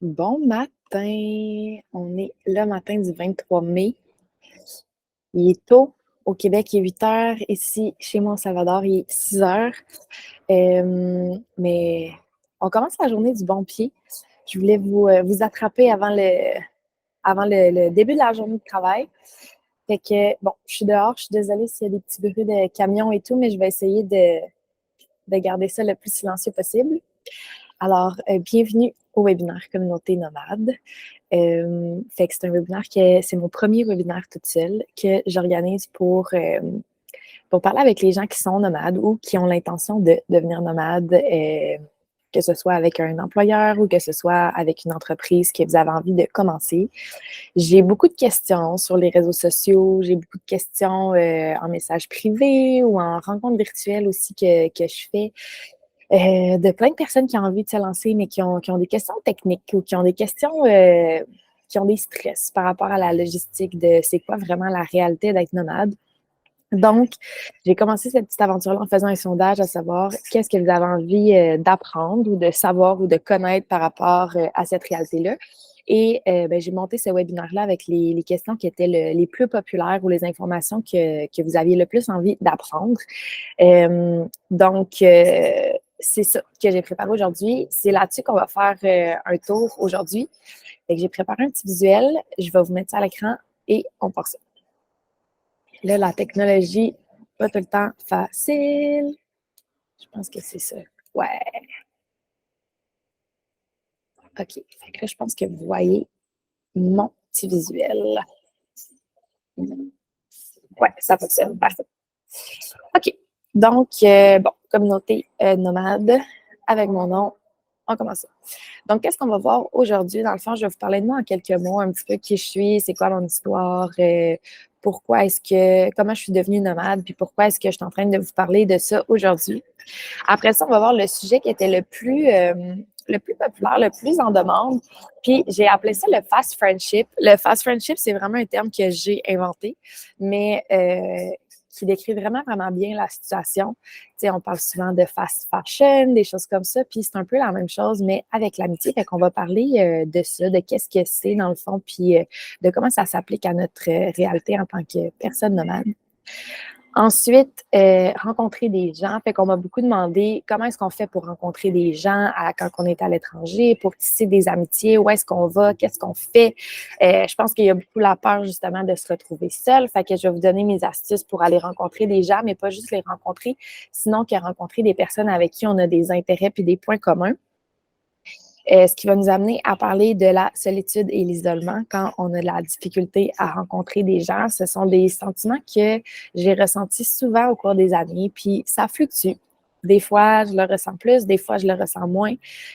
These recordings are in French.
Bon matin! On est le matin du 23 mai. Il est tôt. Au Québec, il est 8 heures. Ici, chez moi au Salvador, il est 6 heures. Mais on commence la journée du bon pied. Je voulais vous attraper avant le début de la journée de travail. Fait que, bon, je suis dehors. Je suis désolée s'il y a des petits bruits de camions et tout, mais je vais essayer de garder ça le plus silencieux possible. Alors, bienvenue au webinaire Communauté Nomade. Fait que c'est un webinaire c'est mon premier webinaire toute seule que j'organise pour parler avec les gens qui sont nomades ou qui ont l'intention de devenir nomades, que ce soit avec un employeur ou que ce soit avec une entreprise que vous avez envie de commencer. J'ai beaucoup de questions sur les réseaux sociaux, j'ai beaucoup de questions en message privé ou en rencontre virtuelle aussi que je fais. De plein de personnes qui ont envie de se lancer, mais qui ont des questions techniques ou qui ont des questions, qui ont des stress par rapport à la logistique de c'est quoi vraiment la réalité d'être nomade. Donc, j'ai commencé cette petite aventure-là en faisant un sondage à savoir qu'est-ce que vous avez envie d'apprendre ou de savoir ou de connaître par rapport à cette réalité-là. Et j'ai monté ce webinaire-là avec les questions qui étaient les plus populaires ou les informations que vous aviez le plus envie d'apprendre. Donc, c'est ça que j'ai préparé aujourd'hui. C'est là-dessus qu'on va faire un tour aujourd'hui. Fait que j'ai préparé un petit visuel. Je vais vous mettre ça à l'écran et on part ça. Là, la technologie, pas tout le temps facile. Je pense que c'est ça. Ouais. OK. Fait que là, je pense que vous voyez mon petit visuel. Ouais, ça fonctionne. Parfait. OK. Donc, bon, communauté nomade avec mon nom. On commence. Donc, qu'est-ce qu'on va voir aujourd'hui? Dans le fond, je vais vous parler de moi en quelques mots, un petit peu qui je suis, c'est quoi mon histoire, comment je suis devenue nomade, puis pourquoi est-ce que je suis en train de vous parler de ça aujourd'hui. Après ça, on va voir le sujet qui était le plus populaire, le plus en demande. Puis j'ai appelé ça le fast friendship. Le fast friendship, c'est vraiment un terme que j'ai inventé, mais qui décrit vraiment, vraiment bien la situation. Tu sais, on parle souvent de fast fashion, des choses comme ça, puis c'est un peu la même chose, mais avec l'amitié. Fait qu'on va parler de ça, de qu'est-ce que c'est dans le fond, puis de comment ça s'applique à notre réalité en tant que personne nomade. Ensuite, rencontrer des gens. Fait qu'on m'a beaucoup demandé comment est-ce qu'on fait pour rencontrer des gens quand on est à l'étranger, pour tisser des amitiés, où est-ce qu'on va, qu'est-ce qu'on fait. Je pense qu'il y a beaucoup la peur justement de se retrouver seul. Fait que je vais vous donner mes astuces pour aller rencontrer des gens, mais pas juste les rencontrer, sinon que rencontrer des personnes avec qui on a des intérêts puis des points communs. Ce qui va nous amener à parler de la solitude et l'isolement quand on a de la difficulté à rencontrer des gens. Ce sont des sentiments que j'ai ressentis souvent au cours des années, puis ça fluctue. Des fois, je le ressens plus, des fois, je le ressens moins.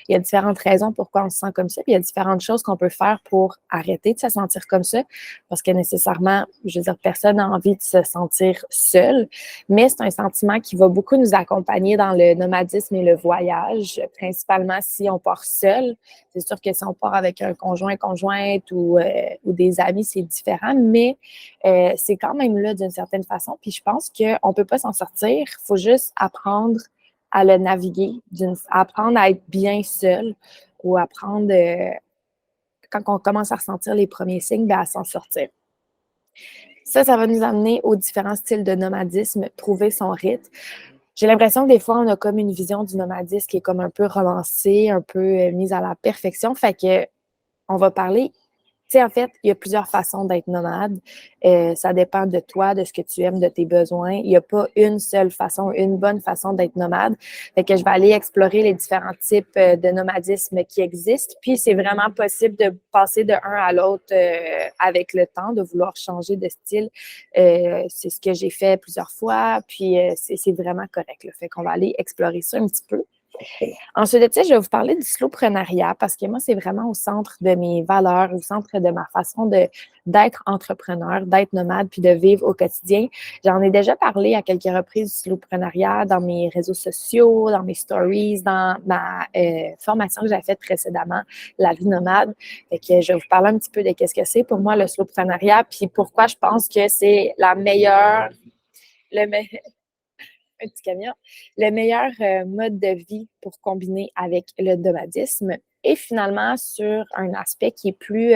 Il y a différentes raisons pourquoi on se sent comme ça, puis il y a différentes choses qu'on peut faire pour arrêter de se sentir comme ça, parce que nécessairement, je veux dire, personne n'a envie de se sentir seul, mais c'est un sentiment qui va beaucoup nous accompagner dans le nomadisme et le voyage, principalement si on part seul. C'est sûr que si on part avec un conjoint, conjointe ou des amis, c'est différent, mais c'est quand même là d'une certaine façon. Puis je pense qu'on ne peut pas s'en sortir. Il faut juste apprendre à le naviguer, apprendre à être bien seul ou apprendre, quand on commence à ressentir les premiers signes, bien, à s'en sortir. Ça va nous amener aux différents styles de nomadisme, trouver son rythme. J'ai l'impression que des fois, on a comme une vision du nomadisme qui est comme un peu romancée, un peu mise à la perfection. Fait que on va parler. Tu sais, en fait, il y a plusieurs façons d'être nomade. Ça dépend de toi, de ce que tu aimes, de tes besoins. Il n'y a pas une seule façon, une bonne façon d'être nomade. Fait que je vais aller explorer les différents types de nomadisme qui existent. Puis, c'est vraiment possible de passer de un à l'autre avec le temps, de vouloir changer de style. C'est ce que j'ai fait plusieurs fois. Puis, c'est vraiment correct. Là. Fait qu'on va aller explorer ça un petit peu. Ensuite de ça, je vais vous parler du slowpreneuriat parce que moi, c'est vraiment au centre de mes valeurs, au centre de ma façon d'être entrepreneur, d'être nomade puis de vivre au quotidien. J'en ai déjà parlé à quelques reprises du slowpreneuriat dans mes réseaux sociaux, dans mes stories, dans ma formation que j'ai faite précédemment, la vie nomade. Fait que je vais vous parler un petit peu de qu'est-ce que c'est pour moi le slowpreneuriat puis pourquoi je pense que c'est la meilleure, un petit camion, le meilleur mode de vie pour combiner avec le nomadisme. et finalement sur un aspect qui est plus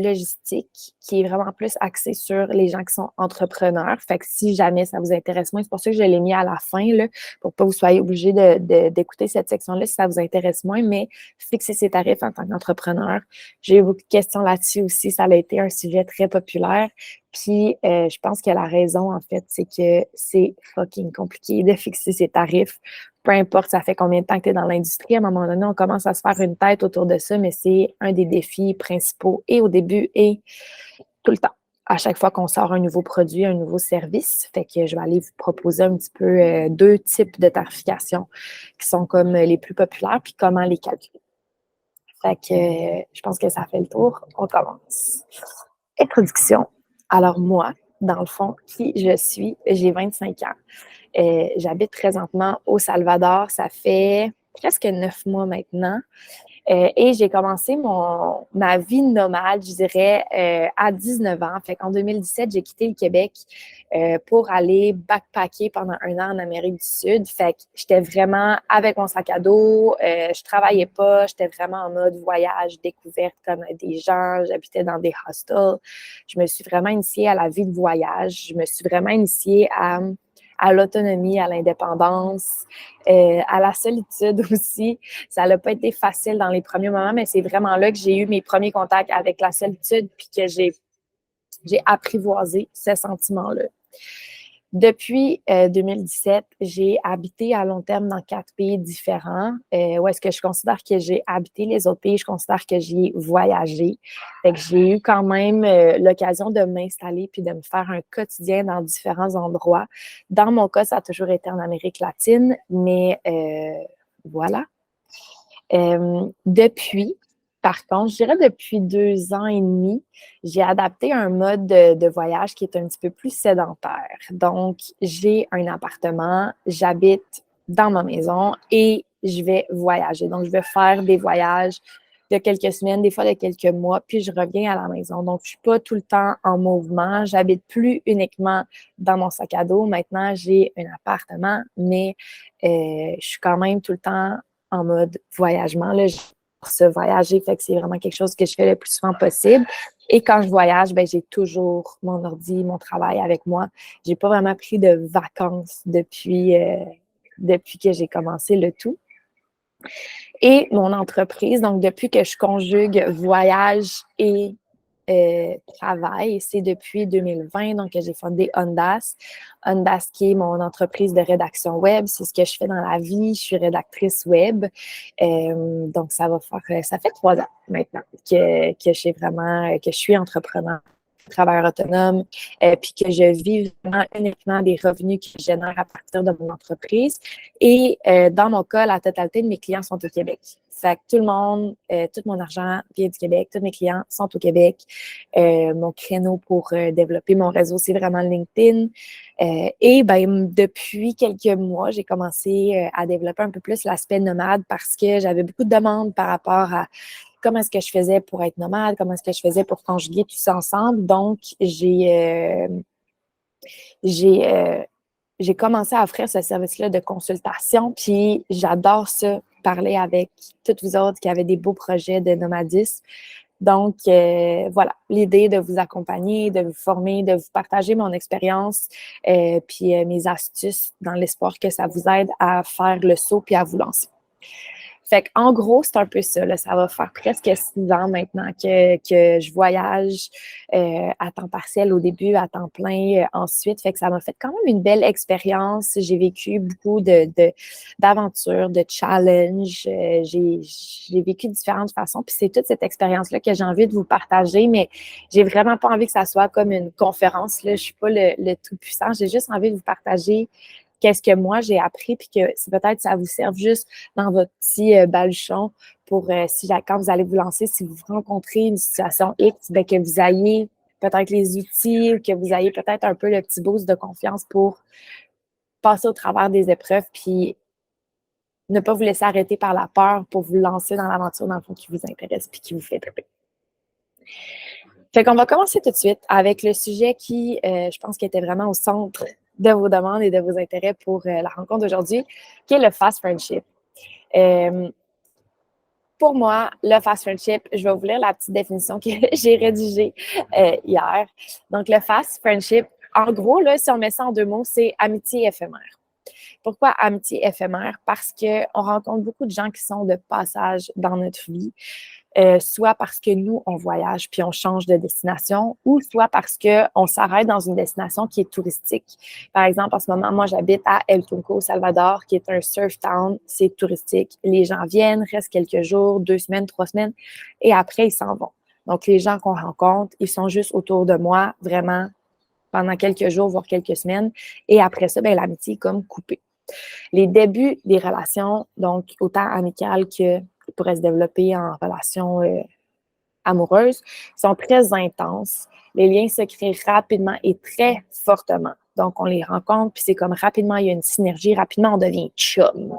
logistique, qui est vraiment plus axé sur les gens qui sont entrepreneurs. Fait que si jamais ça vous intéresse moins, c'est pour ça que je l'ai mis à la fin, là, pour pas que vous soyez obligés d'écouter cette section-là si ça vous intéresse moins, mais fixer ses tarifs en tant qu'entrepreneur. J'ai eu beaucoup de questions là-dessus aussi. Ça a été un sujet très populaire. Puis, je pense que la raison, en fait, c'est que c'est fucking compliqué de fixer ses tarifs. Peu importe, ça fait combien de temps que tu es dans l'industrie, à un moment donné, on commence à se faire une tête autour de ça, mais c'est un des défis principaux et au début et tout le temps. À chaque fois qu'on sort un nouveau produit, un nouveau service, fait que je vais aller vous proposer un petit peu deux types de tarification qui sont comme les plus populaires, puis comment les calculer. Fait que je pense que ça fait le tour. On commence. Introduction. Alors moi, dans le fond, qui je suis, j'ai 25 ans. J'habite présentement au Salvador. Ça fait presque 9 mois maintenant. Et j'ai commencé ma vie nomade, je dirais, à 19 ans. Fait qu'en 2017, j'ai quitté le Québec pour aller backpacker pendant un an en Amérique du Sud. Fait que j'étais vraiment avec mon sac à dos. Je travaillais pas. J'étais vraiment en mode voyage, découverte, connaître des gens. J'habitais dans des hostels. Je me suis vraiment initiée à la vie de voyage. Je me suis vraiment initiée à l'autonomie, à l'indépendance, à la solitude aussi. Ça n'a pas été facile dans les premiers moments, mais c'est vraiment là que j'ai eu mes premiers contacts avec la solitude puis que j'ai apprivoisé ce sentiment-là. Depuis 2017, j'ai habité à long terme dans 4 pays différents. Où est-ce que je considère que j'ai habité les autres pays, je considère que j'ai voyagé. Fait que j'ai eu quand même l'occasion de m'installer puis de me faire un quotidien dans différents endroits. Dans mon cas, ça a toujours été en Amérique latine, mais voilà. Depuis, par contre, je dirais depuis 2 ans et demi, j'ai adapté un mode de voyage qui est un petit peu plus sédentaire. Donc, j'ai un appartement, j'habite dans ma maison et je vais voyager. Donc, je vais faire des voyages de quelques semaines, des fois de quelques mois, puis je reviens à la maison. Donc, je suis pas tout le temps en mouvement. J'habite plus uniquement dans mon sac à dos. Maintenant, j'ai un appartement, mais je suis quand même tout le temps en mode voyagement. Là, se voyager, fait que c'est vraiment quelque chose que je fais le plus souvent possible. Et quand je voyage, ben, j'ai toujours mon ordi, mon travail avec moi. J'ai pas vraiment pris de vacances depuis que j'ai commencé le tout. Et mon entreprise, donc depuis que je conjugue voyage et travail, c'est depuis 2020 donc, que j'ai fondé Ondas. Ondas qui est mon entreprise de rédaction web. C'est ce que je fais dans la vie. Je suis rédactrice web. Donc, ça fait 3 ans maintenant que je suis entrepreneur, travailleur autonome, puis que je vis vraiment uniquement des revenus que je génère à partir de mon entreprise. Et dans mon cas, la totalité de mes clients sont au Québec. Fait que tout le monde, tout mon argent vient du Québec, tous mes clients sont au Québec. Mon créneau pour développer mon réseau, c'est vraiment LinkedIn. Et ben, depuis quelques mois, j'ai commencé à développer un peu plus l'aspect nomade parce que j'avais beaucoup de demandes par rapport à comment est-ce que je faisais pour être nomade, comment est-ce que je faisais pour conjuguer tout ça ensemble. Donc, j'ai commencé à offrir ce service-là de consultation, puis j'adore ça, parler avec toutes vous autres qui avez des beaux projets de nomadisme. Donc, voilà, l'idée de vous accompagner, de vous former, de vous partager mon expérience, puis mes astuces dans l'espoir que ça vous aide à faire le saut puis à vous lancer. Fait qu'en gros, c'est un peu ça. Là. Ça va faire presque 6 ans maintenant que je voyage à temps partiel au début, à temps plein ensuite. Fait que ça m'a fait quand même une belle expérience. J'ai vécu beaucoup d'aventures, de challenges. J'ai vécu différentes façons. Puis c'est toute cette expérience-là que j'ai envie de vous partager, mais j'ai vraiment pas envie que ça soit comme une conférence. Là. Je suis pas le tout-puissant. J'ai juste envie de vous partager qu'est-ce que moi j'ai appris, puis que si peut-être ça vous serve juste dans votre petit baluchon pour quand vous allez vous lancer, si vous rencontrez une situation X, bien, que vous ayez peut-être les outils, que vous ayez peut-être un peu le petit boost de confiance pour passer au travers des épreuves, puis ne pas vous laisser arrêter par la peur pour vous lancer dans l'aventure, dans le fond, qui vous intéresse puis qui vous fait triper. Fait qu'on va commencer tout de suite avec le sujet qui, je pense, qui était vraiment au centre de vos demandes et de vos intérêts pour la rencontre d'aujourd'hui, qui est le fast friendship. pour moi, le fast friendship, je vais vous lire la petite définition que j'ai rédigée hier. Donc, le fast friendship, en gros, là, si on met ça en 2 mots, c'est amitié éphémère. Pourquoi amitié éphémère? Parce qu'on rencontre beaucoup de gens qui sont de passage dans notre vie, soit parce que nous, on voyage puis on change de destination, ou soit parce qu'on s'arrête dans une destination qui est touristique. Par exemple, en ce moment, moi, j'habite à El Tunco, au Salvador, qui est un surf town. C'est touristique. Les gens viennent, restent quelques jours, 2 semaines, 3 semaines, et après, ils s'en vont. Donc, les gens qu'on rencontre, ils sont juste autour de moi, vraiment, pendant quelques jours, voire quelques semaines. Et après ça, ben, l'amitié est comme coupée. Les débuts des relations, donc autant amicales que pourraient se développer en relation amoureuse, sont très intenses. Les liens se créent rapidement et très fortement. Donc, on les rencontre, puis c'est comme rapidement, il y a une synergie, rapidement, on devient chum.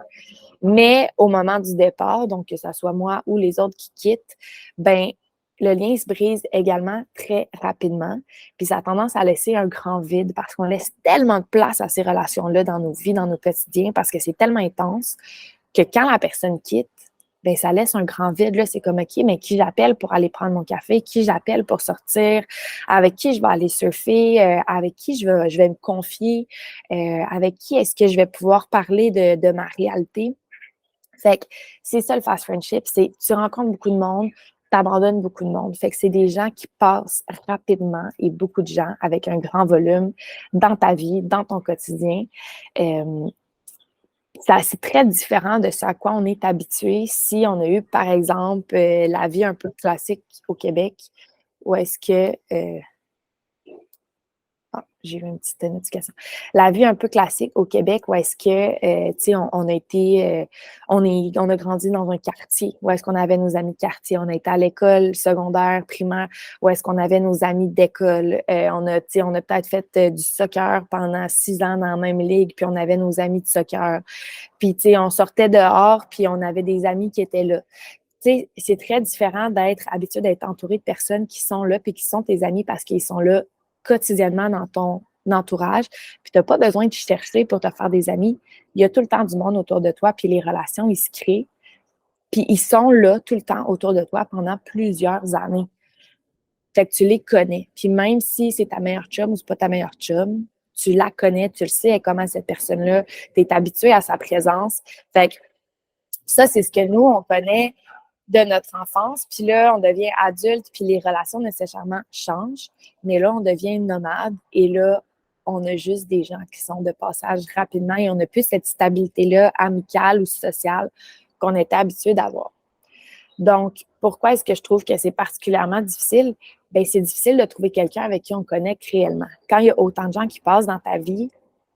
Mais au moment du départ, donc que ce soit moi ou les autres qui quittent, ben le lien se brise également très rapidement. Puis ça a tendance à laisser un grand vide parce qu'on laisse tellement de place à ces relations-là dans nos vies, dans nos quotidiens, parce que c'est tellement intense que quand la personne quitte, ben ça laisse un grand vide. Là, c'est comme, OK, mais qui j'appelle pour aller prendre mon café? Qui j'appelle pour sortir? Avec qui je vais aller surfer? Avec qui je vais me confier? Avec qui est-ce que je vais pouvoir parler de ma réalité? Fait que c'est ça le fast friendship, c'est tu rencontres beaucoup de monde, tu abandonnes beaucoup de monde. Fait que c'est des gens qui passent rapidement et beaucoup de gens avec un grand volume dans ta vie, dans ton quotidien. C'est très différent de ce à quoi on est habitué si on a eu, par exemple, la vie un peu classique au Québec, où est-ce que j'ai eu une petite notification. La vie un peu classique au Québec, où est-ce que, tu sais, on a été, on a grandi dans un quartier, où est-ce qu'on avait nos amis de quartier, on a été à l'école secondaire, primaire, où est-ce qu'on avait nos amis d'école, on a peut-être fait du soccer pendant 6 ans dans la même ligue, puis on avait nos amis de soccer. Puis, tu sais, on sortait dehors, puis on avait des amis qui étaient là. Tu sais, c'est très différent d'être habitué d'être entouré de personnes qui sont là, puis qui sont tes amis parce qu'ils sont là quotidiennement dans ton entourage, puis tu n'as pas besoin de chercher pour te faire des amis. Il y a tout le temps du monde autour de toi, puis les relations, ils se créent, puis ils sont là tout le temps autour de toi pendant plusieurs années. Fait que tu les connais. Puis même si c'est ta meilleure chum ou c'est pas ta meilleure chum, tu la connais, tu le sais comment cette personne-là, tu es habitué à sa présence. Fait que ça, c'est ce que nous, on connaît de notre enfance. Puis là, on devient adulte, puis les relations nécessairement changent. Mais là, on devient nomade et là, on a juste des gens qui sont de passage rapidement et on n'a plus cette stabilité-là amicale ou sociale qu'on était habitué d'avoir. Donc, pourquoi est-ce que je trouve que c'est particulièrement difficile? Bien, c'est difficile de trouver quelqu'un avec qui on connecte réellement. Quand il y a autant de gens qui passent dans ta vie,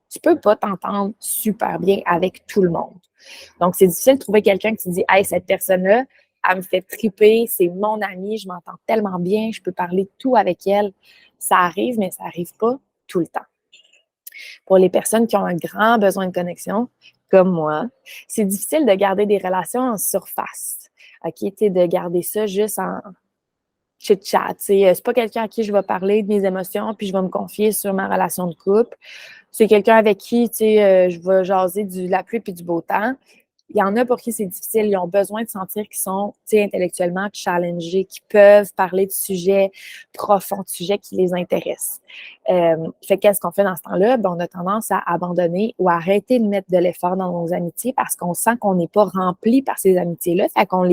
tu peux pas t'entendre super bien avec tout le monde. Donc, c'est difficile de trouver quelqu'un qui te dit, hey, cette personne-là, elle me fait triper, c'est mon amie, je m'entends tellement bien, je peux parler de tout avec elle. Ça arrive, mais ça arrive pas tout le temps. Pour les personnes qui ont un grand besoin de connexion, comme moi, c'est difficile de garder des relations en surface. OK, tu sais, de garder ça juste en chit-chat. C'est pas quelqu'un à qui je vais parler de mes émotions puis je vais me confier sur ma relation de couple. C'est quelqu'un avec qui, tu sais, je vais jaser de la pluie puis du beau temps. Il y en a pour qui c'est difficile. Ils ont besoin de sentir qu'ils sont, tu sais, intellectuellement challengés, qu'ils peuvent parler de sujets profonds, de sujets qui les intéressent. Fait qu'est-ce qu'on fait dans ce temps-là? Ben, on a tendance à abandonner ou à arrêter de mettre de l'effort dans nos amitiés parce qu'on sent qu'on n'est pas rempli par ces amitiés-là. Fait qu'on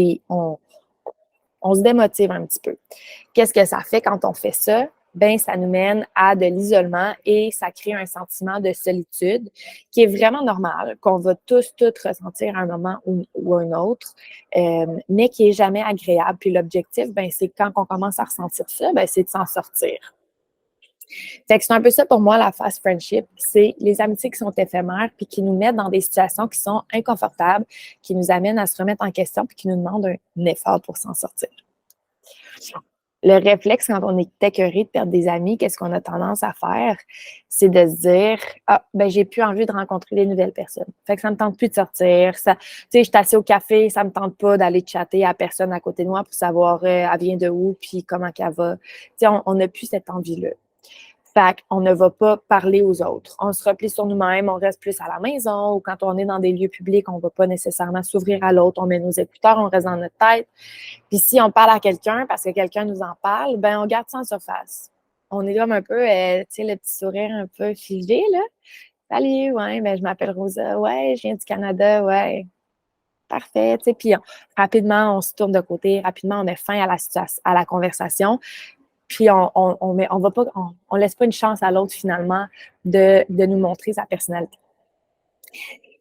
on se démotive un petit peu. Qu'est-ce que ça fait quand on fait ça? Ben, ça nous mène à de l'isolement et ça crée un sentiment de solitude qui est vraiment normal, qu'on va tous ressentir à un moment ou à un autre, mais qui est jamais agréable. Puis l'objectif, ben, c'est quand on commence à ressentir ça, ben, c'est de s'en sortir. Fait que c'est un peu ça pour moi, la fast friendship. C'est les amitiés qui sont éphémères puis qui nous mettent dans des situations qui sont inconfortables, qui nous amènent à se remettre en question puis qui nous demandent un effort pour s'en sortir. Le réflexe, quand on est écœuré de perdre des amis, qu'est-ce qu'on a tendance à faire? C'est de se dire, ah, ben, j'ai plus envie de rencontrer des nouvelles personnes. Fait que ça me tente plus de sortir. Ça, tu sais, je suis assise au café, ça me tente pas d'aller chatter à personne à côté de moi pour savoir elle vient de où puis comment qu'elle va. Tu sais, on n'a plus cette envie-là. Fait qu'on ne va pas parler aux autres. On se replie sur nous-mêmes, on reste plus à la maison ou quand on est dans des lieux publics, on ne va pas nécessairement s'ouvrir à l'autre. On met nos écouteurs, on reste dans notre tête. Puis si on parle à quelqu'un parce que quelqu'un nous en parle, ben on garde ça en surface. On est comme un peu, tu sais, le petit sourire un peu figé, là. Salut, ouais, ben je m'appelle Rosa. Ouais, je viens du Canada, ouais. Parfait, tu sais, puis rapidement, on se tourne de côté, rapidement, on met fin à la situation, à la conversation, puis on va pas, on laisse pas une chance à l'autre, finalement, de nous montrer sa personnalité.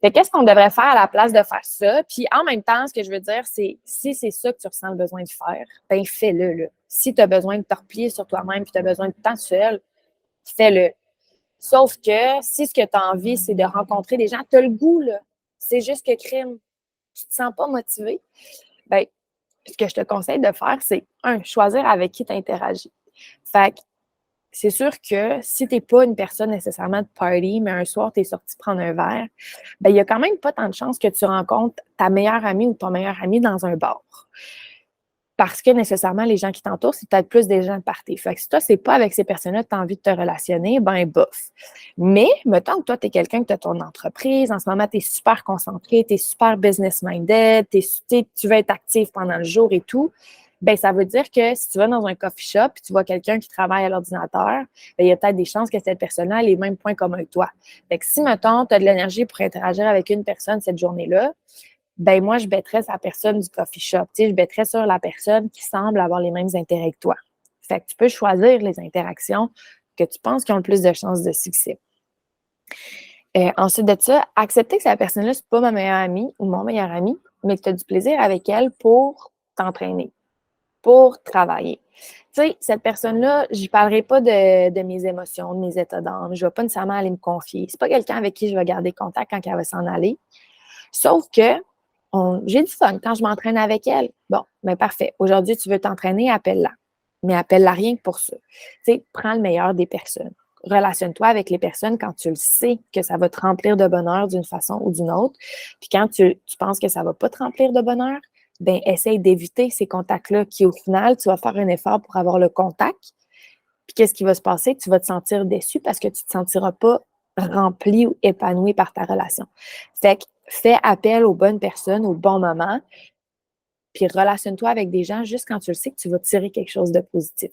Fait qu'est-ce qu'on devrait faire à la place de faire ça? Puis en même temps, ce que je veux dire, c'est si c'est ça que tu ressens le besoin de faire, ben fais-le, là. Si tu as besoin de te replier sur toi-même puis tu as besoin de temps seul, fais-le. Sauf que si ce que tu as envie, c'est de rencontrer des gens, tu as le goût, là. C'est juste que crime, tu te sens pas motivé. Ben, ce que je te conseille de faire, c'est, choisir avec qui tu interagis. Fait que c'est sûr que si tu n'es pas une personne nécessairement de party, mais un soir, tu es sorti prendre un verre, ben, il y a quand même pas tant de chances que tu rencontres ta meilleure amie ou ton meilleur ami dans un bar. Parce que nécessairement, les gens qui t'entourent, c'est peut-être plus des gens de party. Fait que si toi, c'est pas avec ces personnes-là que tu as envie de te relationner, ben bof. Mais, mettons que toi, tu es quelqu'un que tu as ton entreprise, en ce moment, tu es super concentré, tu es super business-minded, tu veux être actif pendant le jour et tout, ben ça veut dire que si tu vas dans un coffee shop et tu vois quelqu'un qui travaille à l'ordinateur, ben il y a peut-être des chances que cette personne-là ait les mêmes points communs que toi. Fait que si, mettons, tu as de l'énergie pour interagir avec une personne cette journée-là, ben moi, je bêterais sa personne du coffee shop. Tu sais, je bêterais sur la personne qui semble avoir les mêmes intérêts que toi. Fait que tu peux choisir les interactions que tu penses qui ont le plus de chances de succès. Ensuite de ça, accepter que cette personne-là, c'est pas ma meilleure amie ou mon meilleur ami, mais que tu as du plaisir avec elle pour t'entraîner, pour travailler. Tu sais, cette personne-là, je ne parlerai pas de mes émotions, de mes états d'âme. Je ne vais pas nécessairement aller me confier. C'est pas quelqu'un avec qui je vais garder contact quand elle va s'en aller. Sauf que j'ai du fun quand je m'entraîne avec elle. Bon, ben parfait. Aujourd'hui, tu veux t'entraîner, appelle-la. Mais appelle-la rien que pour ça. Tu sais, prends le meilleur des personnes. Relationne-toi avec les personnes quand tu le sais que ça va te remplir de bonheur d'une façon ou d'une autre. Puis quand tu penses que ça ne va pas te remplir de bonheur, ben essaye d'éviter ces contacts-là qui, au final, tu vas faire un effort pour avoir le contact. Puis qu'est-ce qui va se passer? Tu vas te sentir déçu parce que tu ne te sentiras pas rempli ou épanoui par ta relation. Fait que fais appel aux bonnes personnes au bon moment, puis relationne-toi avec des gens juste quand tu le sais que tu vas tirer quelque chose de positif,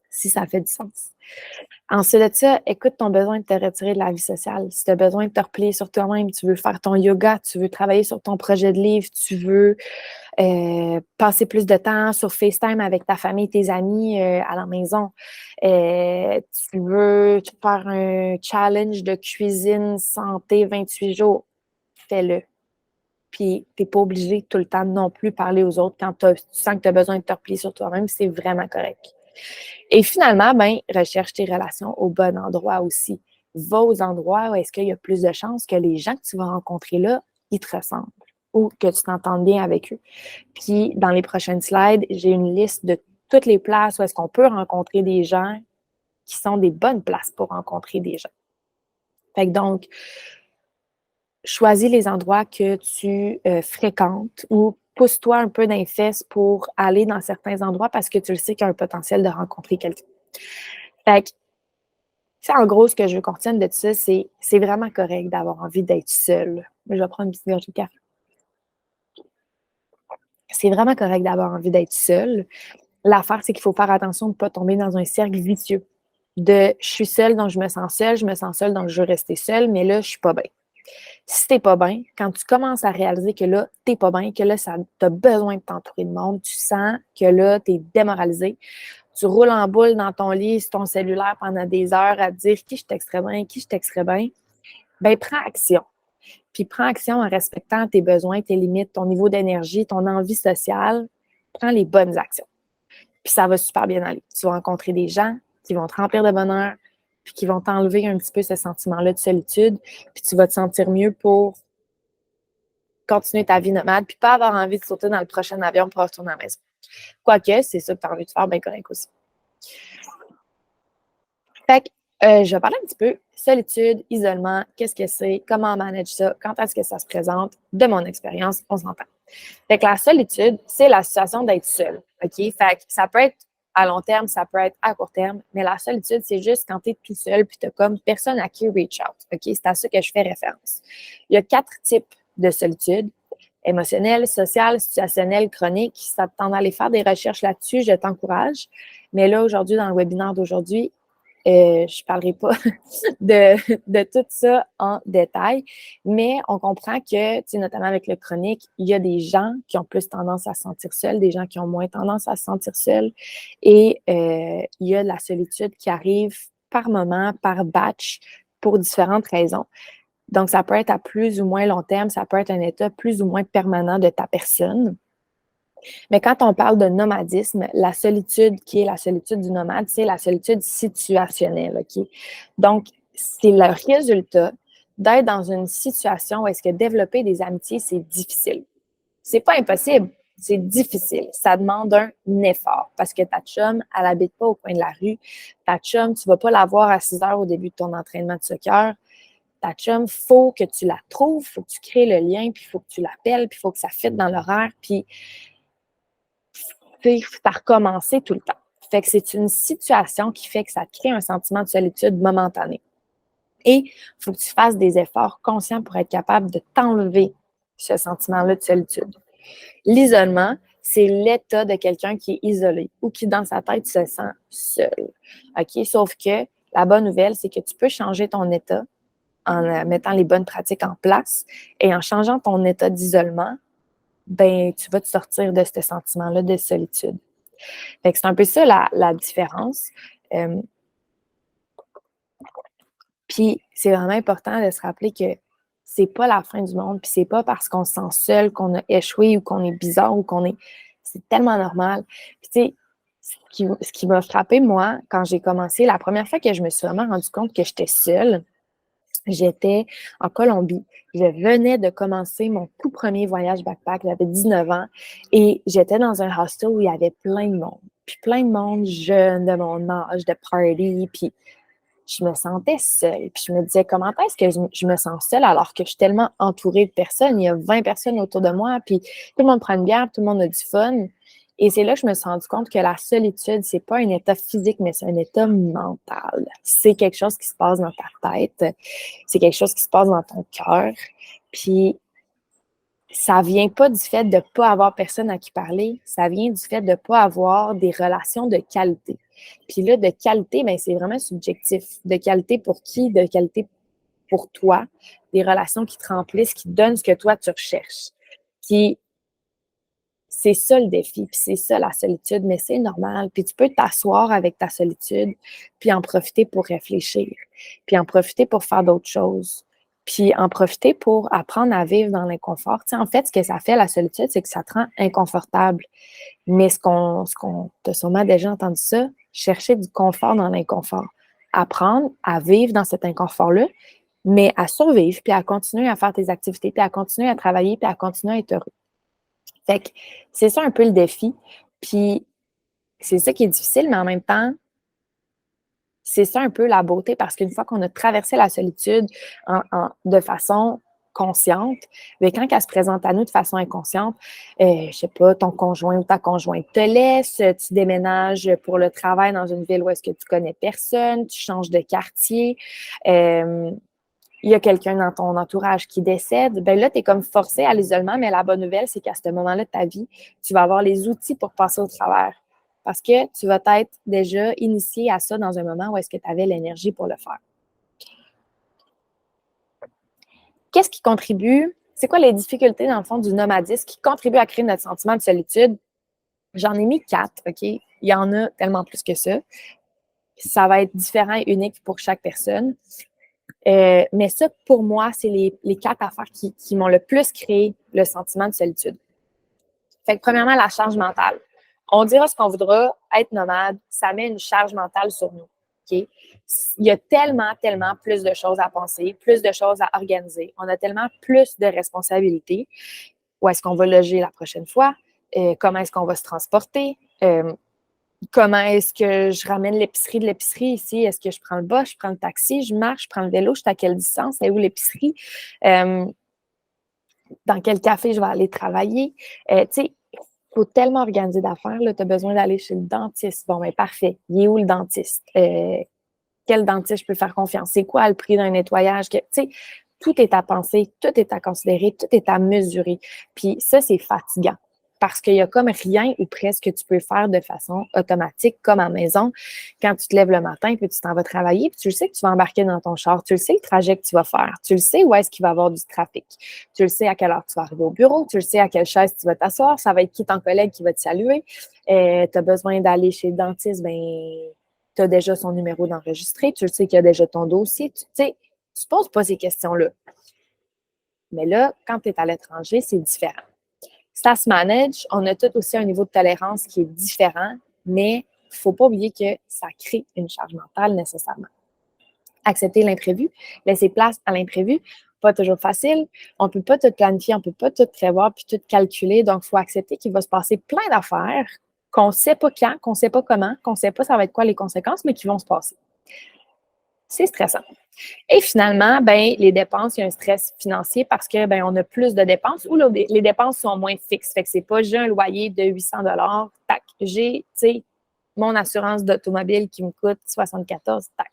si ça fait du sens. Ensuite de ça, écoute ton besoin de te retirer de la vie sociale. Si tu as besoin de te replier sur toi-même, tu veux faire ton yoga, tu veux travailler sur ton projet de livre, tu veux passer plus de temps sur FaceTime avec ta famille, tes amis à la maison. Tu veux faire un challenge de cuisine santé 28 jours, fais-le. Puis, tu n'es pas obligé tout le temps non plus parler aux autres quand tu sens que tu as besoin de te replier sur toi-même, c'est vraiment correct. Et finalement, ben, recherche tes relations au bon endroit aussi. Va aux endroits où est-ce qu'il y a plus de chances que les gens que tu vas rencontrer là, ils te ressemblent ou que tu t'entendes bien avec eux. Puis, dans les prochaines slides, j'ai une liste de toutes les places où est-ce qu'on peut rencontrer des gens qui sont des bonnes places pour rencontrer des gens. Fait que donc, choisis les endroits que tu fréquentes ou pousse-toi un peu dans les fesses pour aller dans certains endroits parce que tu le sais qu'il y a un potentiel de rencontrer quelqu'un. Fait que, en gros, ce que je veux qu'on retienne de ça, c'est vraiment correct d'avoir envie d'être seul. Je vais prendre une petite gorgée de café. C'est vraiment correct d'avoir envie d'être seul. L'affaire, c'est qu'il faut faire attention de ne pas tomber dans un cercle vicieux. Je suis seule, donc je me sens seule, donc je veux rester seule, mais là, je ne suis pas bien. Si tu n'es pas bien, quand tu commences à réaliser que là, tu n'es pas bien, que là, tu as besoin de t'entourer de monde, tu sens que là, tu es démoralisé, tu roules en boule dans ton lit, sur ton cellulaire pendant des heures à te dire qui je texterais bien, qui je texterais bien, bien, prends action. Puis prends action en respectant tes besoins, tes limites, ton niveau d'énergie, ton envie sociale. Prends les bonnes actions. Puis ça va super bien aller. Tu vas rencontrer des gens qui vont te remplir de bonheur, puis qui vont t'enlever un petit peu ce sentiment-là de solitude, puis tu vas te sentir mieux pour continuer ta vie nomade, puis pas avoir envie de sauter dans le prochain avion pour retourner à la maison. Quoique, c'est ça que tu as envie de faire, bien correct aussi. Fait que, je vais parler un petit peu solitude, isolement, qu'est-ce que c'est, comment on manage ça, quand est-ce que ça se présente, de mon expérience, on s'entend. Fait que la solitude, c'est la situation d'être seul, OK? Fait que ça peut être à long terme, ça peut être à court terme, mais la solitude, c'est juste quand tu es tout seul puis tu n'as comme personne à qui reach out. OK? C'est à ça que je fais référence. Il y a 4 types de solitude: émotionnelle, sociale, situationnelle, chronique. Si ça te tente d'aller faire des recherches là-dessus, je t'encourage. Mais là, aujourd'hui, dans le webinaire d'aujourd'hui, je ne parlerai pas de tout ça en détail, mais on comprend que, notamment avec le chronique, il y a des gens qui ont plus tendance à se sentir seuls, des gens qui ont moins tendance à se sentir seuls, et il y a de la solitude qui arrive par moment, par batch, pour différentes raisons. Donc, ça peut être à plus ou moins long terme, ça peut être un état plus ou moins permanent de ta personne. Mais quand on parle de nomadisme, la solitude qui est la solitude du nomade, c'est la solitude situationnelle, OK? Donc, c'est le résultat d'être dans une situation où est-ce que développer des amitiés, c'est difficile. C'est pas impossible, c'est difficile. Ça demande un effort parce que ta chum, elle habite pas au coin de la rue. Ta chum, tu vas pas la voir à 6 heures au début de ton entraînement de soccer. Ta chum, faut que tu la trouves, faut que tu crées le lien, puis il faut que tu l'appelles, puis il faut que ça fitte dans l'horaire, puis ça recommencer tout le temps. Fait que c'est une situation qui fait que ça crée un sentiment de solitude momentané. Et il faut que tu fasses des efforts conscients pour être capable de t'enlever ce sentiment-là de solitude. L'isolement, c'est l'état de quelqu'un qui est isolé ou qui, dans sa tête, se sent seul. OK? Sauf que la bonne nouvelle, c'est que tu peux changer ton état en mettant les bonnes pratiques en place et en changeant ton état d'isolement, ben, tu vas te sortir de ce sentiment-là de solitude. Fait que c'est un peu ça la différence. Puis c'est vraiment important de se rappeler que c'est pas la fin du monde, puis c'est pas parce qu'on se sent seul qu'on a échoué ou qu'on est bizarre ou qu'on est. C'est tellement normal. Puis tu sais, ce qui m'a frappé, moi, quand j'ai commencé, la première fois que je me suis vraiment rendu compte que j'étais seule, j'étais en Colombie. Je venais de commencer mon tout premier voyage backpack. J'avais 19 ans et j'étais dans un hostel où il y avait plein de monde. Puis plein de monde jeune de mon âge, de party. Puis je me sentais seule. Puis je me disais, comment est-ce que je me sens seule alors que je suis tellement entourée de personnes? Il y a 20 personnes autour de moi, puis tout le monde prend une bière, tout le monde a du fun. Et c'est là que je me suis rendu compte que la solitude, c'est pas un état physique, mais c'est un état mental. C'est quelque chose qui se passe dans ta tête. C'est quelque chose qui se passe dans ton cœur. Puis ça vient pas du fait de pas avoir personne à qui parler. Ça vient du fait de pas avoir des relations de qualité. Puis là, de qualité, ben c'est vraiment subjectif. De qualité pour qui? De qualité pour toi. Des relations qui te remplissent, qui te donnent ce que toi, tu recherches. Puis c'est ça le défi, puis c'est ça la solitude, mais c'est normal. Puis tu peux t'asseoir avec ta solitude, puis en profiter pour réfléchir, puis en profiter pour faire d'autres choses, puis en profiter pour apprendre à vivre dans l'inconfort. Tu sais, en fait, ce que ça fait, la solitude, c'est que ça te rend inconfortable. Mais t'as sûrement déjà entendu ça, chercher du confort dans l'inconfort. Apprendre à vivre dans cet inconfort-là, mais à survivre, puis à continuer à faire tes activités, puis à continuer à travailler, puis à continuer à être heureux. Fait que c'est ça un peu le défi. Puis c'est ça qui est difficile, mais en même temps, c'est ça un peu la beauté parce qu'une fois qu'on a traversé la solitude de façon consciente, mais quand elle se présente à nous de façon inconsciente, je sais pas, ton conjoint ou ta conjointe te laisse, tu déménages pour le travail dans une ville où est-ce que tu connais personne, tu changes de quartier, il y a quelqu'un dans ton entourage qui décède, ben là, tu es comme forcé à l'isolement, mais la bonne nouvelle, c'est qu'à ce moment-là de ta vie, tu vas avoir les outils pour passer au travers. Parce que tu vas être déjà initié à ça dans un moment où est-ce que tu avais l'énergie pour le faire. Qu'est-ce qui contribue? C'est quoi les difficultés, dans le fond, du nomadisme qui contribuent à créer notre sentiment de solitude? J'en ai mis 4, OK? Il y en a tellement plus que ça. Ça va être différent et unique pour chaque personne. Mais ça, pour moi, c'est les 4 affaires qui m'ont le plus créé le sentiment de solitude. Fait que premièrement, la charge mentale. On dira ce qu'on voudra, être nomade, ça met une charge mentale sur nous. OK? Il y a tellement, tellement plus de choses à penser, plus de choses à organiser. On a tellement plus de responsabilités. Où est-ce qu'on va loger la prochaine fois? Comment est-ce qu'on va se transporter? Comment est-ce que je ramène l'épicerie de l'épicerie ici? Est-ce que je prends le bus, je prends le taxi, je marche, je prends le vélo, je suis à quelle distance? C'est où l'épicerie? Dans quel café je vais aller travailler? Tu sais, faut tellement organiser d'affaires, là, tu as besoin d'aller chez le dentiste. Bon, ben parfait. Il est où le dentiste? Quel dentiste je peux faire confiance? C'est quoi le prix d'un nettoyage? Tu sais, tout est à penser, tout est à considérer, tout est à mesurer. Puis ça, c'est fatigant parce qu'il y a comme rien ou presque que tu peux faire de façon automatique, comme à la maison. Quand tu te lèves le matin, puis tu t'en vas travailler, puis tu le sais que tu vas embarquer dans ton char, tu le sais le trajet que tu vas faire, tu le sais où est-ce qu'il va y avoir du trafic, tu le sais à quelle heure tu vas arriver au bureau, tu le sais à quelle chaise tu vas t'asseoir, ça va être qui ton collègue qui va te saluer. Tu as besoin d'aller chez le dentiste, ben tu as déjà son numéro d'enregistré, tu le sais qu'il y a déjà ton dossier, tu sais, tu ne poses pas ces questions-là. Mais là, quand tu es à l'étranger, c'est différent. Ça se manage, on a tout aussi un niveau de tolérance qui est différent, mais il ne faut pas oublier que ça crée une charge mentale nécessairement. Accepter l'imprévu, laisser place à l'imprévu, pas toujours facile. On ne peut pas tout planifier, on ne peut pas tout prévoir puis tout calculer. Donc, il faut accepter qu'il va se passer plein d'affaires qu'on ne sait pas quand, qu'on ne sait pas comment, qu'on ne sait pas ça va être quoi les conséquences, mais qui vont se passer. C'est stressant. Et finalement, ben, les dépenses, il y a un stress financier parce que ben, on a plus de dépenses ou là, les dépenses sont moins fixes. Fait que c'est pas j'ai un loyer de 800 tac, j'ai, tu sais, mon assurance d'automobile qui me coûte 74, tac.